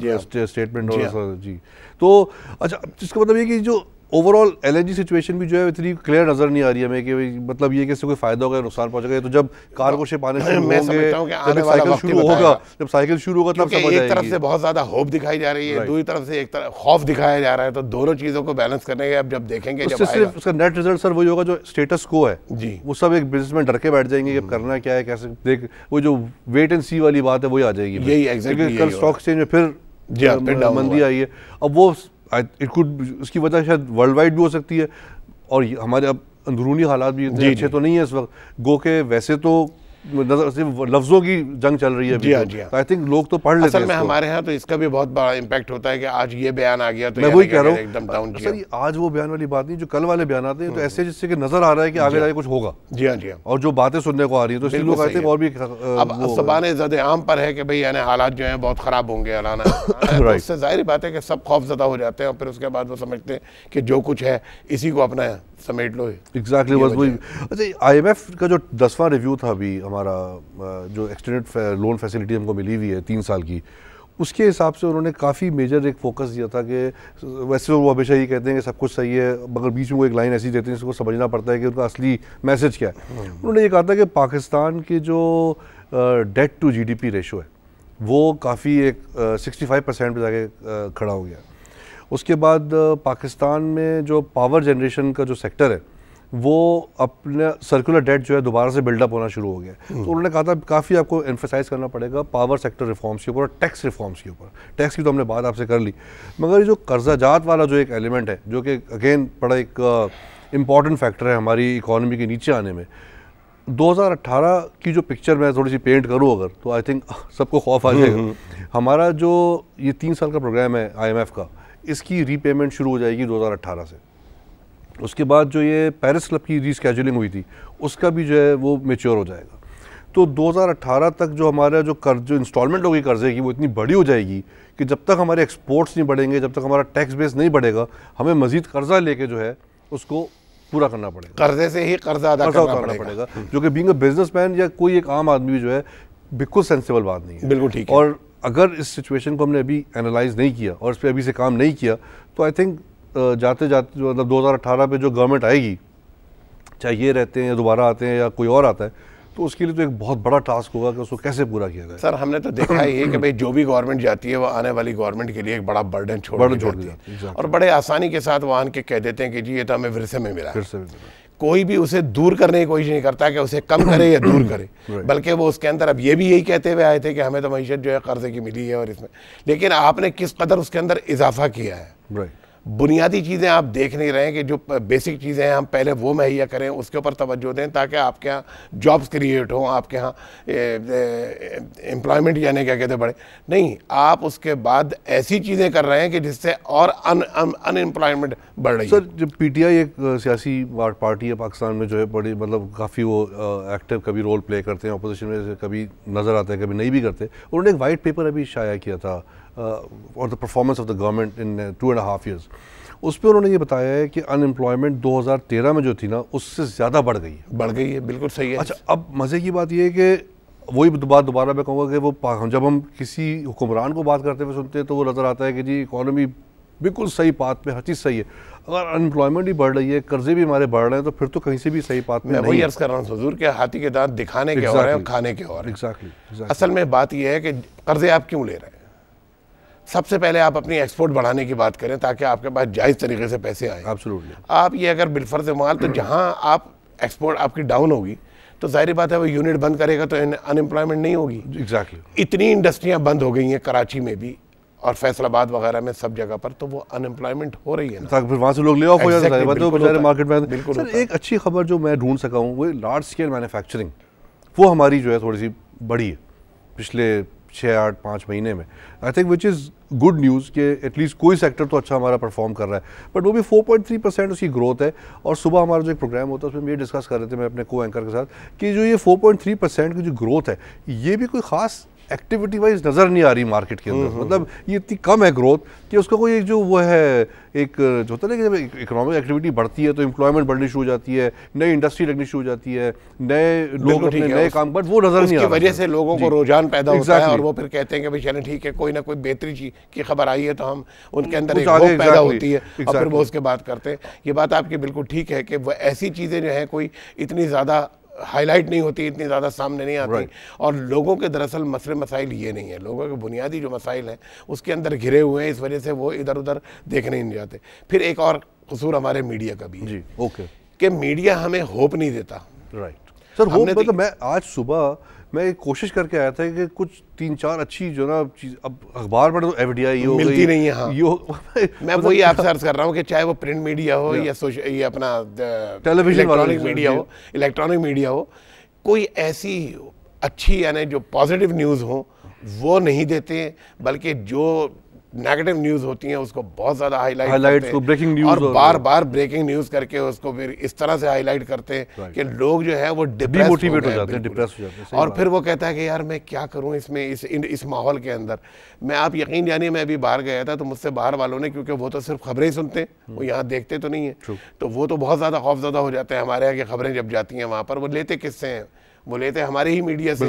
स्टेटमेंट हो रहा है जी। तो अच्छा, इसका मतलब ये कि जो ओवरऑल LNG सिचुएशन भी जो है इतनी क्लियर नजर नहीं आ रही है हमें कि मतलब ये कि इससे कोई फायदा होगा नुकसान पहुंचेगा। तो जब कार को शिप आने शुरू होंगे, जब साइकिल शुरू होगा, जब साइकिल शुरू होगा तब समझ आएगी। एक तरफ से बहुत ज्यादा होप दिखाई जा रही है, दूसरी तरफ से एक तरफ खौफ दिखाया जा रहा है, तो दोनों चीजों को बैलेंस करने के अब जब देखेंगे जब सिर्फ उसका नेट रिजल्ट सर वही होगा जो स्टेटस को है जी, वो सब एक बिजनेसमैन डर के बैठ जाएंगे कि करना क्या है, कैसे देख, वो जो वेट एंड सी वाली बात है वही आ जाएगी। यही एग्जैक्टली कल स्टॉक एक्सचेंज में फिर मंदी आई है। अब वो इट कुड, उसकी वजह शायद वर्ल्ड वाइड भी हो सकती है और हमारे अब अंदरूनी हालात भी इतने अच्छे तो नहीं है इस वक्त, गो के वैसे तो लफ्जों की जंग चल रही है। जी हाँ, जी हाँ। आई थिंक लोग तो पढ़ लेते हैं। असल में हमारे यहाँ तो इसका भी बहुत बड़ा इम्पैक्ट होता है कि आज ये बयान आ गया तो मैं वही कह रहा हूँ एकदम डाउन किया। सर आज वो बयान वाली बात नहीं, जो कल वाले बयान आते हैं तो ऐसे जिससे कि नजर आ रहा है कि आगे जाके कुछ होगा। जी हाँ, जी हाँ। और जो बातें सुनने को आ रही है तो इसलिए लोग आते हैं और भी अब ज़बान ज़द-ए-आम पर है कि भाई यानी हालात जो हैं बहुत ख़राब होंगे अलाना तो उससे जाहिर बात है कि सब खौफज़दा हो जाते हैं और फिर उसके बाद वो समझते हैं कि जो कुछ है इसी को अपना समेट लो। एग्जैक्टली बस वही। अच्छा IMF का जो 10वां रिव्यू था अभी हमारा, जो एक्सटेंडेड लोन फैसिलिटी हमको मिली हुई है 3 साल की, उसके हिसाब से उन्होंने काफ़ी मेजर एक फोकस दिया था कि वैसे वो हमेशा ही कहते हैं कि सब कुछ सही है, मगर बीच में वो एक लाइन ऐसी देते हैं जिसको समझना पड़ता है कि उनका असली मैसेज क्या है। उन्होंने ये कहा था कि पाकिस्तान की जो डेट टू GDP रेशो है वो काफ़ी एक 65% पर जाके खड़ा हो गया। उसके बाद पाकिस्तान में जो पावर जनरेशन का जो सेक्टर है वो अपने सर्कुलर डेट जो है दोबारा से बिल्डअप होना शुरू हो गया। तो उन्होंने कहा था काफ़ी आपको एम्फेसाइज करना पड़ेगा पावर सेक्टर रिफॉर्म्स के ऊपर और टैक्स रिफॉर्म्स के ऊपर। टैक्स की तो हमने बात आपसे कर ली, मगर ये जो कर्जाजात वाला जो एक एलिमेंट है जो कि अगेन बड़ा एक इम्पॉर्टेंट फैक्टर है हमारी इकॉनमी के नीचे आने में। 2018 की जो पिक्चर मैं थोड़ी सी पेंट करूँ अगर, तो आई थिंक सबको खौफ आ जाएगा। हमारा जो ये 3 साल का प्रोग्राम है IMF का, इसकी रीपेमेंट शुरू हो जाएगी 2018 से। उसके बाद जो ये पेरिस क्लब की रीस्केजुलिंग हुई थी उसका भी जो है वो मेच्योर हो जाएगा। तो 2018 तक जो हमारा जो इंस्टॉलमेंट होगी कर्जे की वो इतनी बड़ी हो जाएगी कि जब तक हमारे एक्सपोर्ट्स नहीं बढ़ेंगे, जब तक हमारा टैक्स बेस नहीं बढ़ेगा, हमें मजीद कर्जा लेके जो है उसको पूरा करना पड़ेगा। कर्जे से ही कर्जा अदा करना पड़ेगा, जो कि बीइंग अ बिजनेसमैन या कोई एक आम आदमी जो है बिल्कुल सेंसिबल बात नहीं है। बिल्कुल ठीक है। और अगर इस सिचुएशन को हमने अभी एनालाइज नहीं किया और इस पर अभी से काम नहीं किया तो आई थिंक जाते जाते मतलब 2018 पे जो गवर्नमेंट आएगी, चाहे ये रहते हैं या दोबारा आते हैं या कोई और आता है, तो उसके लिए तो एक बहुत बड़ा टास्क होगा कि उसको कैसे पूरा किया जाए। सर हमने तो देखा ही है कि भाई जो भी गवर्नमेंट जाती है वो आने वाली गवर्नमेंट के लिए एक बड़ा बर्डन छोड़ जाती है और बड़े आसानी के साथ वो आन के कह देते हैं कि जी ये तो हमें विरसे में मिला। कोई भी उसे दूर करने की कोशिश नहीं करता कि उसे कम करे या दूर करे, बल्कि वो उसके अंदर अब ये भी यही कहते हुए आए थे कि हमें तो मईशत जो है कर्जे की मिली है और इसमें, लेकिन आपने किस कदर उसके अंदर इजाफा किया है। बुनियादी चीज़ें आप देख नहीं रहे हैं कि जो बेसिक चीज़ें हैं हम पहले वो मुहैया करें, उसके ऊपर तवज्जो दें ताकि आपके यहाँ जॉब्स क्रिएट हों, आपके यहाँ एम्प्लॉयमेंट यानी क्या कहते बढ़े। नहीं, आप उसके बाद ऐसी चीज़ें कर रहे हैं कि जिससे और अनएम्प्लॉयमेंट बढ़ रही है। सर जब PTI एक सियासी पार्टी है पाकिस्तान में जो है बड़ी मतलब काफ़ी वो एक्टिव कभी रोल प्ले करते हैं, अपोजिशन में कभी नज़र आते हैं कभी नहीं भी करते। उन्होंने एक वाइट पेपर अभी शाया किया था और the performance of the government in 2.5 years। उस पर उन्होंने ये बताया है कि अनएम्प्लॉयमेंट 2013 में जो थी ना उससे ज़्यादा बढ़ गई है। बिल्कुल सही है। अच्छा, अब मज़े की बात ये है कि वही बात दोबारा मैं कहूँगा कि वो जब हम किसी हुक्मरान को बात करते हुए सुनते हैं तो वो नज़र आता है कि जी इकॉनमी बिल्कुल सही पाथ पे, हर चीज़ सही है। अगर अनएम्प्लॉयमेंट ही बढ़ रही है, कर्जे भी हमारे बढ़ रहे हैं, तो फिर तो कहीं से भी सही पाथ में नहीं। वही अर्ज कर रहा हूँ हुजूर के हाथी के दांत दिखाने के और हैं, खाने के और। असल में बात यह है कि कर्जे आप क्यों ले रहे हैं। सबसे पहले आप अपनी एक्सपोर्ट बढ़ाने की बात करें ताकि आपके पास जायज़ तरीके से पैसे आए। एब्सोल्युटली। आप ये अगर बिलफर्ज माल तो जहाँ आप एक्सपोर्ट आपकी डाउन होगी तो जाहिर बात है वो यूनिट बंद करेगा तो अनएम्प्लॉयमेंट नहीं होगी। एग्जैक्टली। इतनी इंडस्ट्रियाँ बंद हो गई हैं कराची में भी और फैसलाबाद वगैरह में सब जगह पर, तो वो अनएम्प्लॉयमेंट हो रही है ना, फिर वहाँ से लोग ले ऑफ हो जाते हैं तो बेचारे मार्केट में। बिल्कुल। सर एक अच्छी खबर जो मैं ढूंढ सका हूँ वो लार्ज स्केल मैन्युफैक्चरिंग, वो हमारी जो है थोड़ी सी बढ़ी है पिछले 6-8-5 महीने में। I think which is good news कि एटलीस्ट कोई सेक्टर तो अच्छा हमारा परफॉर्म कर रहा है, बट वो भी 4.3% उसकी ग्रोथ है। और सुबह हमारा जो एक प्रोग्राम होता है उसमें हम ये डिस्कस कर रहे थे मैं अपने को एंकर के साथ कि जो ये 4.3% की जो ग्रोथ है ये भी कोई ख़ास एक्टिविटी वाइज नज़र नहीं आ रही मार्केट के अंदर। मतलब ये इतनी कम है ग्रोथ कि उसका कोई एक जो वो है एक जो होता है ना कि जब इकोनॉमिक एक्टिविटी बढ़ती है तो एम्प्लॉयमेंट बढ़नी शुरू हो जाती है, नई इंडस्ट्री लगनी शुरू हो जाती है, नए लोग अपने नए काम, बट वो नज़र नहीं आ रहा। उसकी वजह से लोगों को रुझान पैदा होता है और वो फिर कहते हैं कि भाई चलें ठीक है, कोई ना कोई बेहतरी की खबर आई है तो हम उनके अंदर एक होप पैदा होती है और फिर वो उसके बाद करते हैं। ये बात आपकी बिल्कुल ठीक है कि वो ऐसी चीज़ें जो हैं कोई इतनी ज़्यादा हाईलाइट नहीं होती, इतनी ज़्यादा सामने नहीं आती और लोगों के दरअसल मसले मसाइल ये नहीं है, लोगों के बुनियादी जो मसाइल हैं उसके अंदर घिरे हुए हैं, इस वजह से वो इधर उधर देखने ही नहीं जाते। फिर एक और कसूर हमारे मीडिया का भी है जी, ओके, कि मीडिया हमें होप नहीं देता। राइट सर, होप मतलब मैं आज सुबह मैं एक कोशिश करके आया था कि कुछ 3-4 अच्छी जो ना चीज, अब अखबार में तो एफडीआई हो मिलती नहीं है। हाँ। मैं वही आपसे अर्ज कर रहा हूँ कि चाहे वो प्रिंट मीडिया हो या ये अपना टेलीविजन इलेक्ट्रॉनिक मीडिया हो, कोई ऐसी अच्छी यानी जो पॉजिटिव न्यूज़ हो वो नहीं देते, बल्कि जो नेगेटिव न्यूज़ होती हैं उसको बहुत ज़्यादा हाईलाइट को ब्रेकिंग न्यूज़ और बार बार ब्रेकिंग न्यूज़ करके उसको फिर इस तरह से हाईलाइट करते हैं कि लोग जो है वो डिमोटिवेट हो जाते हैं, डिप्रेस हो जाते हैं। और फिर वो कहता है कि यार मैं क्या करूं इसमें, इस माहौल के अंदर। मैं आप यकीन जानिए, मैं अभी बाहर गया था तो मुझसे बाहर वालों ने, क्योंकि वो तो सिर्फ खबरें ही सुनते हैं, वो यहाँ देखते तो नहीं है, तो वो तो बहुत ज़्यादा खौफज़दा हो जाते हैं हमारे यहाँ की खबरें जब जाती हैं वहाँ पर। वो लेते किससे हैं? वो लेते हमारे ही मीडिया से।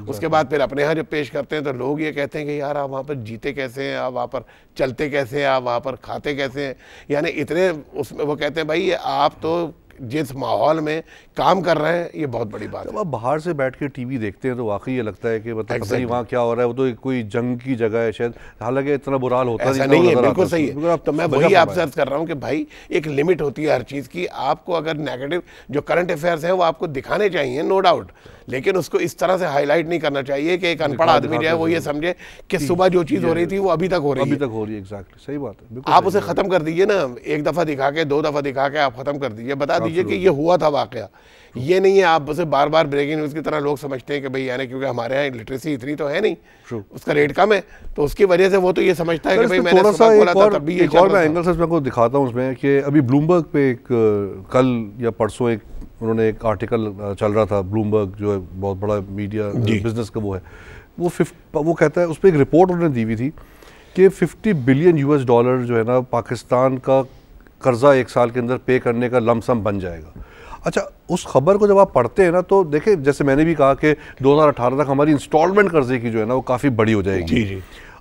उसके बाद फिर अपने यहाँ जब पेश करते हैं तो लोग ये कहते हैं कि यार आप वहाँ पर जीते कैसे हैं, आप वहाँ पर चलते कैसे हैं, आप वहाँ पर खाते कैसे हैं, यानी इतने उसमें वो कहते हैं भाई आप तो जिस माहौल में काम कर रहे हैं ये बहुत बड़ी बात है। जब आप बाहर से बैठ के टीवी देखते हैं तो वाकई ये लगता है कि मतलब पता नहीं वहाँ क्या हो रहा है, वो तो कोई जंग की जगह है शायद, हालांकि इतना बुरा हाल होता नहीं है। बिल्कुल सही है। तो मैं वही आपसे अर्ज कर रहा हूँ कि भाई एक लिमिट होती है हर चीज़ की। आपको अगर नेगेटिव जो करंट अफेयर्स हैं वो आपको दिखाने चाहिए, नो डाउट, लेकिन उसको इस तरह से हाईलाइट नहीं करना चाहिए कि एक अनपढ़ आदमी जो है वो ये समझे कि सुबह जो चीज़ हो रही थी वो अभी तक हो रही है। एग्जैक्टली सही बात है। आप उसे खत्म कर दीजिए ना, एक दफ़ा दिखा के, 2 दफ़ा दिखा के आप खत्म कर दीजिए, बता दीजिए कि ये हुआ था वाकया। ये नहीं है आप उसे बार बार ब्रेकिंग न्यूज़ की तरह लोग समझते हैं कि भाई यानी क्योंकि हमारे यहाँ लिटरेसी इतनी तो है नहीं, उसका रेट कम है, तो उसकी वजह से वो तो ये समझता है कि भाई मैंने सुबह बोला था तब भी ये चल रहा था। मैं एंगल से आपको दिखाता हूँ उसमें कि अभी ब्लूमबर्ग पे एक कल या परसों एक उन्होंने एक आर्टिकल चल रहा था, ब्लूमबर्ग जो है बहुत बड़ा मीडिया बिजनेस का वो है, वो कहता है, उस पर एक रिपोर्ट उन्होंने दी हुई थी कि $50 बिलियन जो है ना पाकिस्तान का कर्जा एक साल के अंदर पे करने का लमसम बन जाएगा। अच्छा, उस खबर को जब आप पढ़ते हैं ना तो देखिए, जैसे मैंने भी कहा कि 2018 तक हमारी इंस्टॉलमेंट कर्जे की जो है ना वो काफ़ी बड़ी हो जाएगी। जी जी।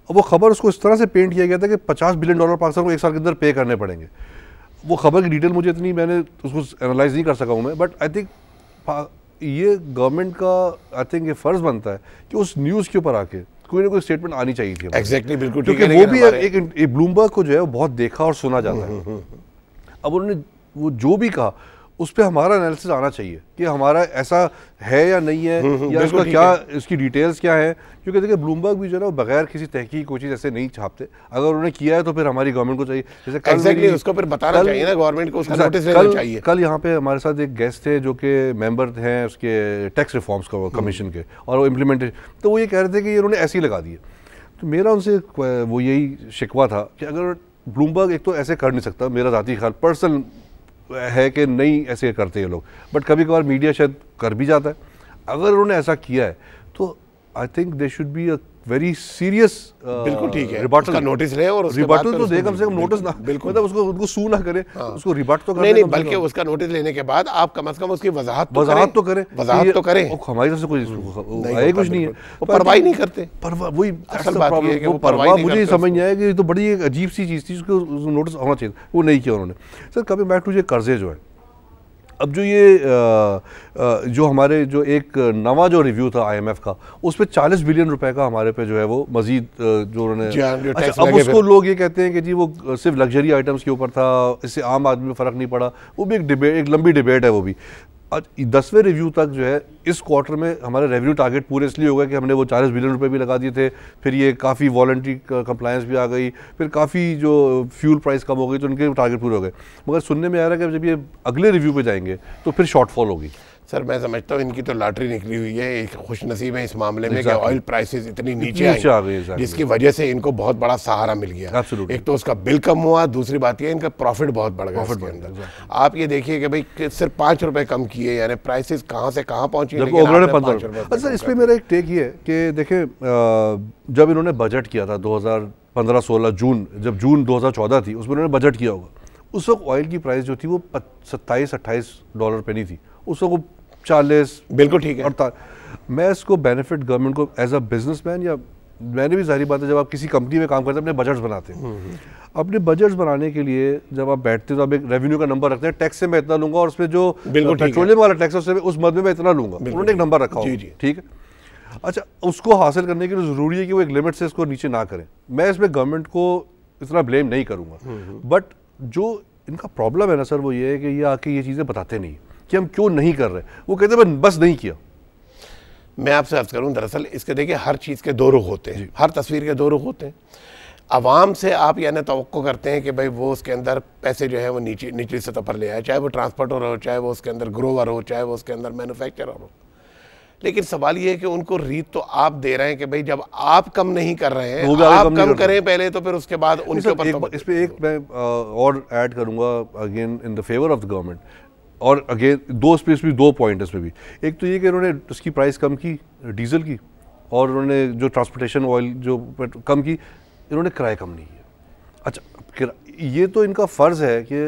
अब वो खबर उसको इस तरह से पेंट किया गया था कि $50 बिलियन पाकिस्तान को एक साल के अंदर पे करने पड़ेंगे। वो खबर की डिटेल मुझे इतनी, मैंने उसको एनालाइज नहीं कर सका हूँ मैं, बट आई थिंक ये गवर्नमेंट का आई थिंक ये फ़र्ज़ बनता है कि उस न्यूज़ के ऊपर आके कोई ना कोई स्टेटमेंट आनी चाहिए थी। एग्जैक्टली, बिल्कुल, क्योंकि वो भी एक ब्लूमबर्ग को जो है बहुत देखा और सुना जाता है। अब उन्होंने वो जो भी कहा उस पर हमारा एनालिसिस आना चाहिए कि हमारा ऐसा है या नहीं है, या इसका क्या, इसकी डिटेल्स क्या है। क्योंकि देखिए ब्लूमबर्ग भी जो है ना बगैर किसी तहकीक कोई चीज़ ऐसे नहीं छापते, अगर उन्होंने किया है तो फिर हमारी गवर्नमेंट को चाहिए, जैसे एग्जैक्टली उसको फिर बताना चाहिए ना गवर्नमेंट को, उसका नोटिस लेना चाहिए। कल यहाँ पे हमारे साथ एक गेस्ट थे जो कि मेंबर हैं उसके टैक्स रिफॉर्म्स कमीशन के, और वो इम्प्लीमेंटेशन, तो वो ये कह रहे थे कि ये उन्होंने ऐसे ही लगा दिए। तो मेरा उनसे वो यही शिकवा था कि अगर ब्लूमबर्ग एक तो ऐसे कर नहीं सकता, मेरा ज़ाती ख्याल पर्सनल है कि नहीं ऐसे करते हैं लोग, बट कभी कभार मीडिया शायद कर भी जाता है। अगर उन्होंने ऐसा किया है तो I think they should be a very serious, बिल्कुल ठीक है, उसका नोटिस ले और रिबट तो दे, कम से कम नोटिस ना, बिल्कुल मतलब उसको सू ना करे, उसको रिबट तो करे, नहीं बल्कि उसका नोटिस लेने के बाद आप कम से कम उसकी वजाहत तो करें। हमारी तरफ से कोई कुछ नहीं है, वो परवाह नहीं करते। वही असल बात है कि वो परवाह मुझे समझ नहीं आया कि ये तो बड़ी एक अजीब सी चीज़ थी, उसको नोटिस होना चाहिए, वो नहीं किया उन्होंने। सर कभी बैक टू ये कर्जे जो है, अब जो ये जो हमारे जो एक नवा जो रिव्यू था IMF का, उस पर $40 बिलियन का हमारे पे जो है वो मजीद जो उन्होंने, अच्छा अब उसको लोग ये कहते हैं कि जी वो सिर्फ लग्जरी आइटम्स के ऊपर था, इससे आम आदमी में फ़र्क नहीं पड़ा। वो भी एक डिबेट, एक लंबी डिबेट है वो भी। आज 10वें रिव्यू तक जो है इस क्वार्टर में हमारे रेवेन्यू टारगेट पूरे इसलिए हो गए कि हमने वो $40 बिलियन भी लगा दिए थे, फिर ये काफ़ी वॉलंटरी कंप्लायंस भी आ गई, फिर काफ़ी जो फ्यूल प्राइस कम हो गई तो उनके टारगेट पूरे हो गए। मगर सुनने में आ रहा है कि जब ये अगले रिव्यू पे जाएंगे तो फिर शॉर्टफॉल होगी। सर मैं समझता हूँ इनकी तो लॉटरी निकली हुई है, एक खुशनसीब है इस मामले में कि ऑयल प्राइसेस इतनी नीचे आ गई, जिसकी वजह से इनको बहुत बड़ा सहारा मिल गया। एक तो उसका बिल कम हुआ, दूसरी बात ये इनका प्रॉफिट बहुत बढ़ गया इसके अंदर। आप ये देखिए कि भाई सिर्फ 5 रुपए कम किए, यानी प्राइसेस कहाँ से कहाँ पहुंची। अच्छा, इस पर मेरा एक टेक ये है कि देखें, जब इन्होंने बजट किया था 2015-16 जून 2014 थी, उसमें उन्होंने बजट किया होगा, उस वक्त ऑयल की प्राइस जो थी वो $27-28 पे नहीं थी, उस वक्त 40। बिल्कुल ठीक है। और मैं इसको बेनिफिट गवर्नमेंट को एज अ बिजनेसमैन, या मैंने भी सारी बात है, जब आप किसी कंपनी में काम करते हैं अपने बजट्स बनाते हैं, अपने बजट्स बनाने के लिए जब आप बैठते हैं तो आप एक रेवेन्यू का नंबर रखते हैं, टैक्स से मैं इतना लूंगा और उसमें जो पेट्रोलियम वाला टैक्स है उस मद में मैं इतना लूंगा, उन्होंने एक नंबर रखा हो, ठीक है। अच्छा, उसको हासिल करने के लिए ज़रूरी है कि वो एक लिमिट से इसको नीचे ना करें। मैं इसमें गवर्नमेंट को इतना ब्लेम नहीं करूँगा, बट जो इनका प्रॉब्लम है ना सर, वो ये है कि ये आके ये चीज़ें बताते नहीं कि हम क्यों नहीं कर रहे। वो कहते हैं बस नहीं किया। मैं आपसे अर्ज करूँ, दरअसल इसके देखिए हर चीज़ के दो रुख होते हैं, हर तस्वीर के दो रुख होते हैं। आवाम से आप यानी तवक्को करते हैं कि भाई वो उसके अंदर पैसे जो है वो निचली सतह पर ले आए, चाहे वो ट्रांसपोर्टर हो, चाहे वो उसके अंदर ग्रोवर हो, चाहे वो उसके अंदर मैन्युफैक्चरर हो। लेकिन सवाल ये है कि उनको रीत तो आप दे रहे हैं कि भाई जब आप कम नहीं कर रहे हैं, आप कम करें पहले, तो फिर उसके बाद उनके ऊपर। इस पे एक मैं और ऐड करूंगा again in the favour of the government, और अगेन दो पॉइंट है इसमें भी। एक तो ये कि इन्होंने उसकी प्राइस कम की डीजल की, और उन्होंने जो ट्रांसपोर्टेशन ऑयल जो कम की, इन्होंने किराया कम नहीं किया। अच्छा, ये तो इनका फर्ज है कि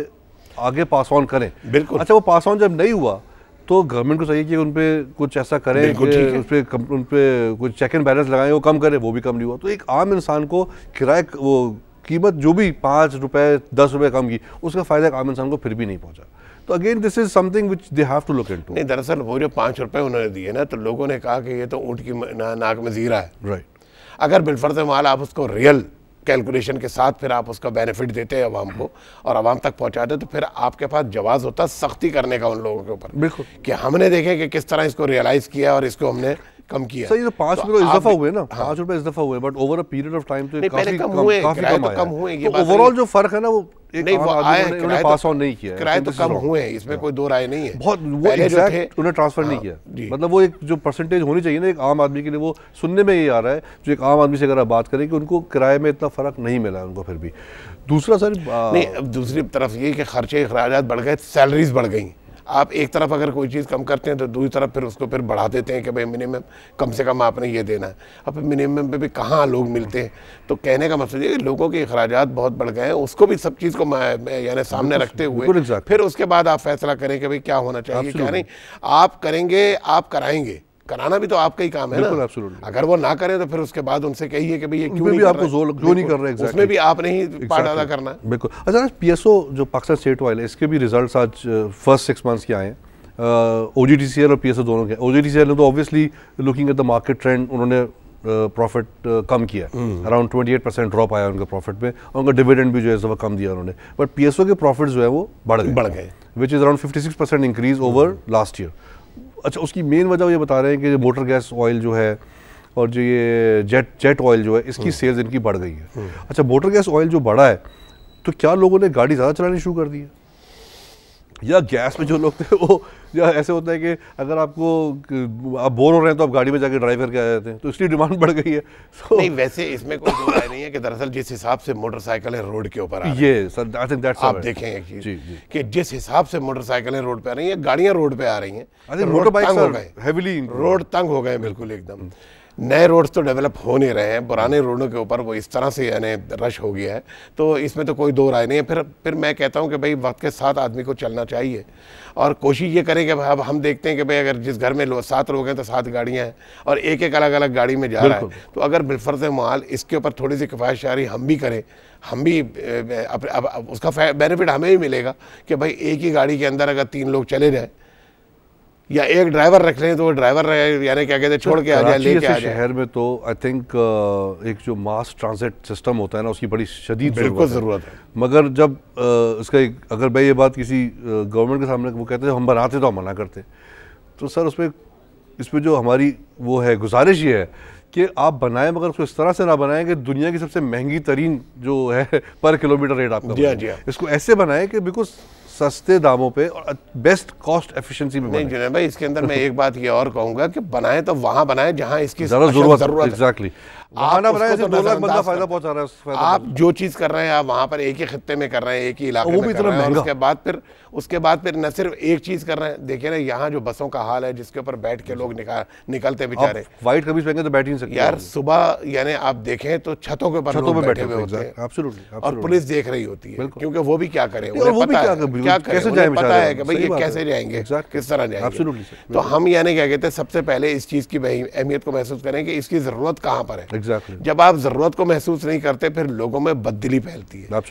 आगे पास ऑन करें। बिल्कुल। अच्छा, वो पास ऑन जब नहीं हुआ तो गवर्नमेंट को चाहिए कि उन पे कुछ ऐसा करें कि उन पे कुछ चेक एंड बैलेंस लगाएं, वो कम करें, वो भी कम नहीं हुआ। तो एक आम इंसान को किराए वो कीमत जो भी 5 रुपए 10 रुपए कम की, उसका फायदा एक आम इंसान को फिर भी नहीं पहुंचा। तो again this is something which they have to look into. नहीं, दरअसल वो जो 5 रुपए उन्होंने दिए ना, तो लोगों ने कहा कि ये तो ऊँट की नाक में जीरा है। राइट। अगर बिलफर्ज माल आप उसको रियल कैलकुलेशन के साथ फिर आप उसका बेनिफिट देते हैं आवाम को और आवाम तक पहुंचाते, तो फिर आपके पास जवाब होता सख्ती करने का उन लोगों के ऊपर। बिल्कुल, कि हमने देखे कि किस तरह इसको रियलाइज किया और इसको हमने कम किया। सही, तो 5 रुपए इस दफा हुए ना, 5 रुपए इस दफा हुए, but over a period of time तो काफी कम हुए। ओवरऑल जो फर्क है ना, वो नहीं, वो उन्होंने पास ऑन नहीं किया, किराए तो कम हुए, इसमें कोई दो राय नहीं है। बहुत वो एग्जैक्ट उन्हें ट्रांसफर नहीं किया। मतलब वो एक जो परसेंटेज होनी चाहिए ना एक आम आदमी के लिए, वो सुनने में ये आ रहा है, जो एक आम आदमी से अगर आप बात करें कि उनको किराए में इतना फर्क नहीं मिला है उनको फिर भी। दूसरा सर नहीं, अब दूसरी तरफ ये कि खर्चे अखराजात बढ़ गए, सैलरीज बढ़ गई। आप एक तरफ अगर कोई चीज़ कम करते हैं तो दूसरी तरफ फिर उसको फिर बढ़ा देते हैं कि भाई मिनिमम कम से कम आपने ये देना है। अब मिनिमम पे भी कहाँ लोग मिलते हैं। तो कहने का मतलब ये कि लोगों के अखराजात बहुत बढ़ गए हैं, उसको भी सब चीज़ को यानी सामने रखते हुए फिर उसके बाद आप फैसला करें कि भाई क्या होना चाहिए क्या नहीं। आप करेंगे, आप कराएंगे, कराना भी तो आपका ही काम है ना। अगर वो ना करें तो फिर उसके बाद उनसे कहिए कि भाई ये क्यों नहीं आपको जो नहीं कर रहे हैं, उसमें भी आपने ही पार्ट अदा करना है। बिल्कुल। अच्छा, पीएसओ जो पाकिस्तान स्टेट ऑयल है, इसके भी रिजल्ट्स आज फर्स्ट 6 मंथ्स के आए हैं। ओजीटीसीएल और पीएसओ दोनों के। ओजीटीसीएल ने तो obviously looking at the market trend उन्होंने प्रॉफिट कम किया, अराउंड 28% ड्रॉप आया उनके प्रॉफिट में, और उनका डिविडेंड भी जो है इस कम दिया उन्होंने। बट पीएसओ के प्रॉफिट जो है वो बढ़ गए, which is around 56% increase over last year. अच्छा, उसकी मेन वजह ये बता रहे हैं कि मोटर गैस ऑयल जो है और जो ये जेट ऑयल जो है, इसकी सेल्स इनकी बढ़ गई है। अच्छा, मोटर गैस ऑयल जो बढ़ा है तो क्या लोगों ने गाड़ी ज़्यादा चलानी शुरू कर दी है, या गैस में जो लोग थे वो, या ऐसे होता है कि अगर आप बोर हो रहे हैं तो आप गाड़ी में जाके ड्राइव करके आ जाते हैं, तो इसलिए डिमांड बढ़ गई है। नहीं, वैसे इसमें कोई दो राय नहीं है कि दरअसल जिस हिसाब से मोटरसाइकिलें रोड के ऊपर आप देखें एक चीज कि जिस हिसाब से मोटरसाइकिलें रोड पे आ रही हैं, गाड़ियां रोड पे आ रही हैं, रोड तंग हो गए बिल्कुल एकदम। नए रोड्स तो डेवलप हो नहीं रहे हैं, पुराने रोडों के ऊपर वो इस तरह से यानी रश हो गया है। तो इसमें तो कोई दो राय नहीं है। फिर मैं कहता हूं कि भाई वक्त के साथ आदमी को चलना चाहिए और कोशिश ये करें कि अब हम देखते हैं कि भाई अगर जिस घर में 7 लोग हैं तो 7 गाड़ियां हैं और एक एक अलग अलग गाड़ी में जा रहा है, तो अगर बिलफर्ज माल इसके ऊपर थोड़ी सी किफायतशारी हम भी करें, हम भी अब उसका बेनिफिट हमें ही मिलेगा कि भाई एक ही गाड़ी के अंदर अगर 3 लोग चले जाए या एक ड्राइवर रख लें तो वो ड्राइवर यानी क्या कहते हैं छोड़ के आ जाए, लेके आ जाए। शहर में तो आई थिंक एक जो मास ट्रांजिट सिस्टम होता है ना, उसकी बड़ी शदीद ज़रूरत है। मगर जब इसका अगर मैं ये बात किसी गवर्नमेंट के सामने, वो कहते हैं हम बनाते तो हम मना करते, तो सर इसमें जो हमारी वो है गुजारिश ये है कि आप बनाएं, मगर उसको इस तरह से ना बनाएं कि दुनिया की सबसे महंगी तरीन जो है पर किलोमीटर रेट आपका, जी हाँ। इसको ऐसे बनाएं कि बिल्कुल सस्ते दामों पे और बेस्ट कॉस्ट एफिशिएंसी में नहीं जुनैद भाई, इसके अंदर मैं एक बात ये और कहूंगा कि बनाए तो वहां बनाए जहां इसकी जरूरत एग्जैक्टली आप 2 लाख बंदा फायदा पहुंचा रहा है। आप जो चीज कर रहे हैं आप वहां पर एक ही खित्ते में कर रहे हैं, एक ही इलाके में कर रहे हैं, और उसके बाद फिर न सिर्फ एक चीज कर रहे हैं। देखिए ना यहाँ जो बसों का हाल है, जिसके ऊपर बैठ के लोग निकलते बेचारे, व्हाइट कमीज पहन के तो बैठ ही नहीं सकते यार। सुबह यानी आप देखें तो छतों के ऊपर लोग बैठे हुए होते हैं और पुलिस देख रही होती है, क्योंकि वो भी क्या करें, उन्हें पता है क्या करें, पता है कि भाई ये कैसे जाएंगे, किस तरह जाएंगे। तो हम यानी क्या कहते हैं, सबसे पहले इस चीज की अहमियत को महसूस करें कि इसकी जरूरत कहाँ पर है। जब आप जरूरत को महसूस नहीं करते फिर लोगों में बददिली फैलती है।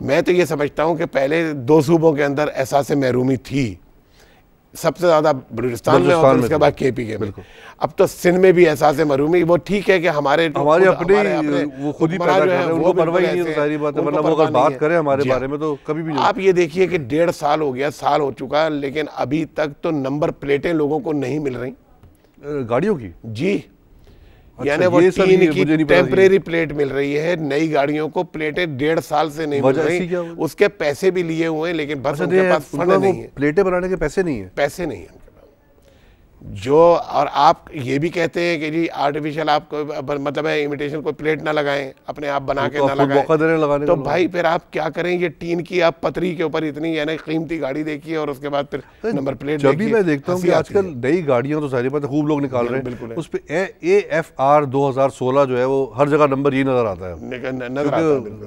मैं तो ये समझता हूँ कि पहले 2 सूबों के अंदर एहसास महरूमी थी, सबसे ज्यादा बलूचिस्तान में और उसके बाद केपी में। अब तो सिंध में भी एहसास महरूमी, वो ठीक है कि हमारे अपने वो खुद ही पैदा कर रहे हैं, उनको परवाह ही नहीं है, तो सारी बात है, मतलब वो अगर बात करें हमारे बारे में तो कभी भी नहीं। आप ये देखिए कि 1.5 साल हो गया, साल हो चुका, लेकिन अभी तक तो नंबर प्लेटें लोगों को नहीं मिल रही गाड़ियों की। जी, यानी वो 3 की टेम्परेरी प्लेट मिल रही है, नई गाड़ियों को प्लेटें 1.5 साल से नहीं मिल रही। उसके पैसे भी लिए हुए हैं, लेकिन बस उनके पास फंड नहीं है, प्लेटें बनाने के पैसे नहीं है, पैसे नहीं है जो। और आप ये भी कहते हैं कि जी आर्टिफिशियल आपको मतलब है इमिटेशन कोई प्लेट ना लगाएं, अपने आप बना के ना लगाएं, तो भाई फिर आप क्या करें, ये टीन की आप पतरी के ऊपर इतनी यानी कीमती गाड़ी देखिए और उसके बाद फिर नंबर प्लेट। जब भी मैं देखता हूँ कि आजकल नई गाड़ियां तो सारी बात खूब लोग निकाल रहे हैं, उस पे AFR 2016 जो है वो हर जगह नंबर ये नजर आता है।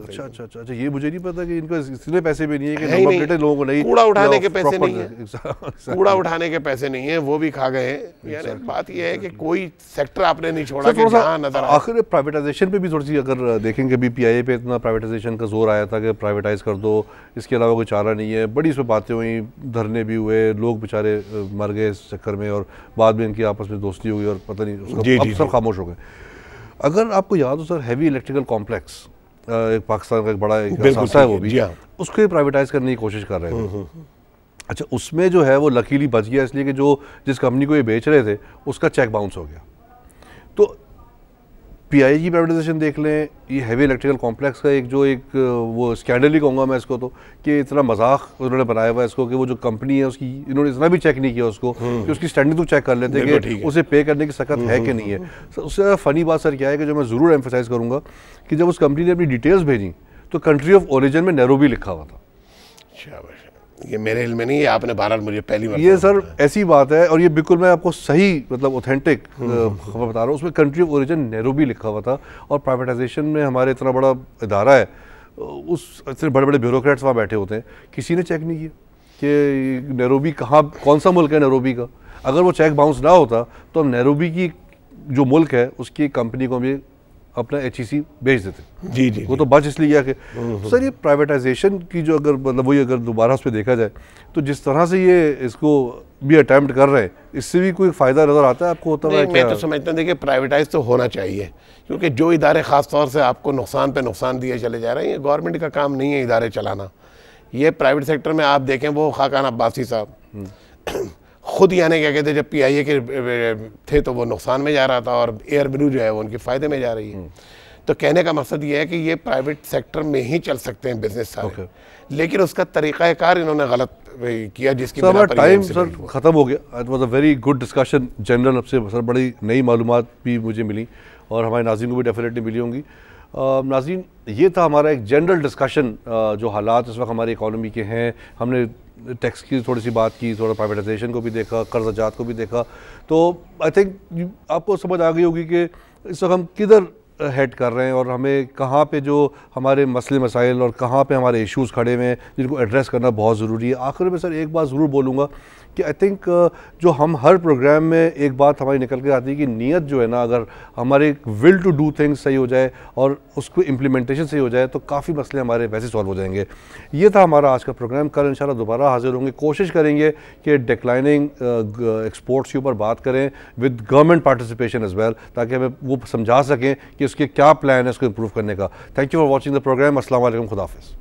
अच्छा, ये मुझे नहीं पता कि इनको इतने पैसे भी नहीं है कि नंबर प्लेटें लोगों को नहीं, कूड़ा उठाने के पैसे नहीं है, कूड़ा उठाने के पैसे नहीं है, वो भी खा गए। यानी बात यह है कि कोई सेक्टर आपने नहीं छोड़ा कि जहां नजर आए। आखिर प्राइवेटाइजेशन पे भी थोड़ी सी अगर देखेंगे, अभी PIA पे इतना प्राइवेटाइजेशन का जोर आया था कि प्राइवेटाइज कर दो, इसके अलावा कोई चारा नहीं है। बड़ी इसमें बातें हुई, धरने भी हुए, लोग बेचारे मर गए इस चक्कर में, और बाद में इनकी आपस में दोस्ती हुई और पता नहीं अब सब खामोश हो गए। अगर आपको याद हो सर, हैवी इलेक्ट्रिकल कॉम्प्लेक्स एक पाकिस्तान का एक बड़ा है, वो भी उसको प्राइवेटाइज करने की कोशिश कर रहे थे। अच्छा, उसमें जो है वो लकीली बच गया, इसलिए कि जिस कंपनी को ये बेच रहे थे उसका चेक बाउंस हो गया। तो PIA की प्राइवेटाइजेशन देख लें, ये हैवी इलेक्ट्रिकल कॉम्प्लेक्स का एक वो स्कैंडल ही कहूँगा मैं इसको, तो कि इतना मजाक उन्होंने बनाया हुआ है इसको कि वो जो कंपनी है उसकी इन्होंने इतना भी चेक नहीं किया उसको कि उसकी स्टैंडिंग तो चेक कर लेते कि उसे पे करने की सकत है कि नहीं है। उससे ज़्यादा फ़नी बात सर क्या है कि जो मैं ज़रूर एम्फेसाइज़ करूँगा कि जब उस कंपनी ने अपनी डिटेल्स भेजी तो कंट्री ऑफ ओरिजिन में नैरोबी लिखा हुआ था। ये मेरे इल्म में नहीं है, आपने भारत मुझे पहली बार ये सर ऐसी बात है, और ये बिल्कुल मैं आपको सही मतलब ऑथेंटिक खबर बता रहा हूँ। उसमें कंट्री ऑफ ओरिजिन नैरोबी लिखा हुआ था, और प्राइवेटाइजेशन में हमारे इतना बड़ा इदारा है, उस इतने बड़े बड़े ब्यूरोक्रेट्स वहाँ बैठे होते हैं, किसी ने चेक नहीं किया कि नैरोबी कौन सा मुल्क है नैरोबी का। अगर वो चेक बाउंस ना होता तो हम नैरोबी की जो मुल्क है उसकी कंपनी को भी अपना HEC भेज देते। जी, वो तो बच इसलिए गया कि सर ये प्राइवेटाइजेशन की जो अगर मतलब वही अगर दोबारा उस पर देखा जाए तो जिस तरह से ये इसको भी अटेम्प्ट कर रहे हैं, इससे भी कोई फ़ायदा नज़र आता है आपको? होता है मैं तो समझता हूँ, देखिए प्राइवेटाइज तो होना चाहिए, क्योंकि जो इदारे ख़ास तौर से आपको नुकसान पे नुकसान दिए चले जा रहे हैं, ये गवर्नमेंट का काम नहीं है इदारे चलाना। ये प्राइवेट सेक्टर में आप देखें, वो खाकान अब्बासी साहब खुद यानी क्या कहते हैं, जब PIA के थे तो वो नुकसान में जा रहा था, और एयर ब्लू जो है वो उनके फ़ायदे में जा रही है। तो कहने का मकसद ये है कि ये प्राइवेट सेक्टर में ही चल सकते हैं बिजनेस सारे, लेकिन उसका तरीक़ाकार इन्होंने गलत किया, जिसकी टाइम सर ख़त्म हो गया। It was a very good discussion general, आपसे सर बड़ी नई मालूमात भी मुझे मिली और हमारे नाज़रीन को भी डेफिनेटली मिली होंगी। नाज़रीन, ये था हमारा एक जनरल डिस्कशन, जो हालात इस वक्त हमारी इकॉनमी के हैं। हमने टैक्स की थोड़ी सी बात की, थोड़ा प्राइवेटाइजेशन को भी देखा, कर्ज़जात को भी देखा। तो आई थिंक आपको समझ आ गई होगी कि इस वक्त हम किधर हेड कर रहे हैं और हमें कहाँ पे जो हमारे मसले मसाइल और कहाँ पे हमारे इश्यूज़ खड़े हुए हैं जिनको एड्रेस करना बहुत ज़रूरी है। आखिर में सर एक बात ज़रूर बोलूँगा कि आई थिंक जो हम हर प्रोग्राम में एक बात हमारी निकल के आती है कि नीयत जो है ना, अगर हमारे विल टू डू थिंग्स सही हो जाए और उसको इम्प्लीमेंटेशन सही हो जाए तो काफ़ी मसले हमारे वैसे सॉल्व हो जाएंगे। ये था हमारा आज का प्रोग्राम। कल इंशाल्लाह दोबारा हाजिर होंगे। कोशिश करेंगे कि डिक्लाइनिंग एक्सपोर्ट्स के ऊपर बात करें with government participation as well, ताकि हमें वो समझा सकें कि उसके क्या प्लान है इसको इम्प्रूव करने का। Thank you for watching the program. अस्सलाम वालेकुम, खुदा हाफिज़।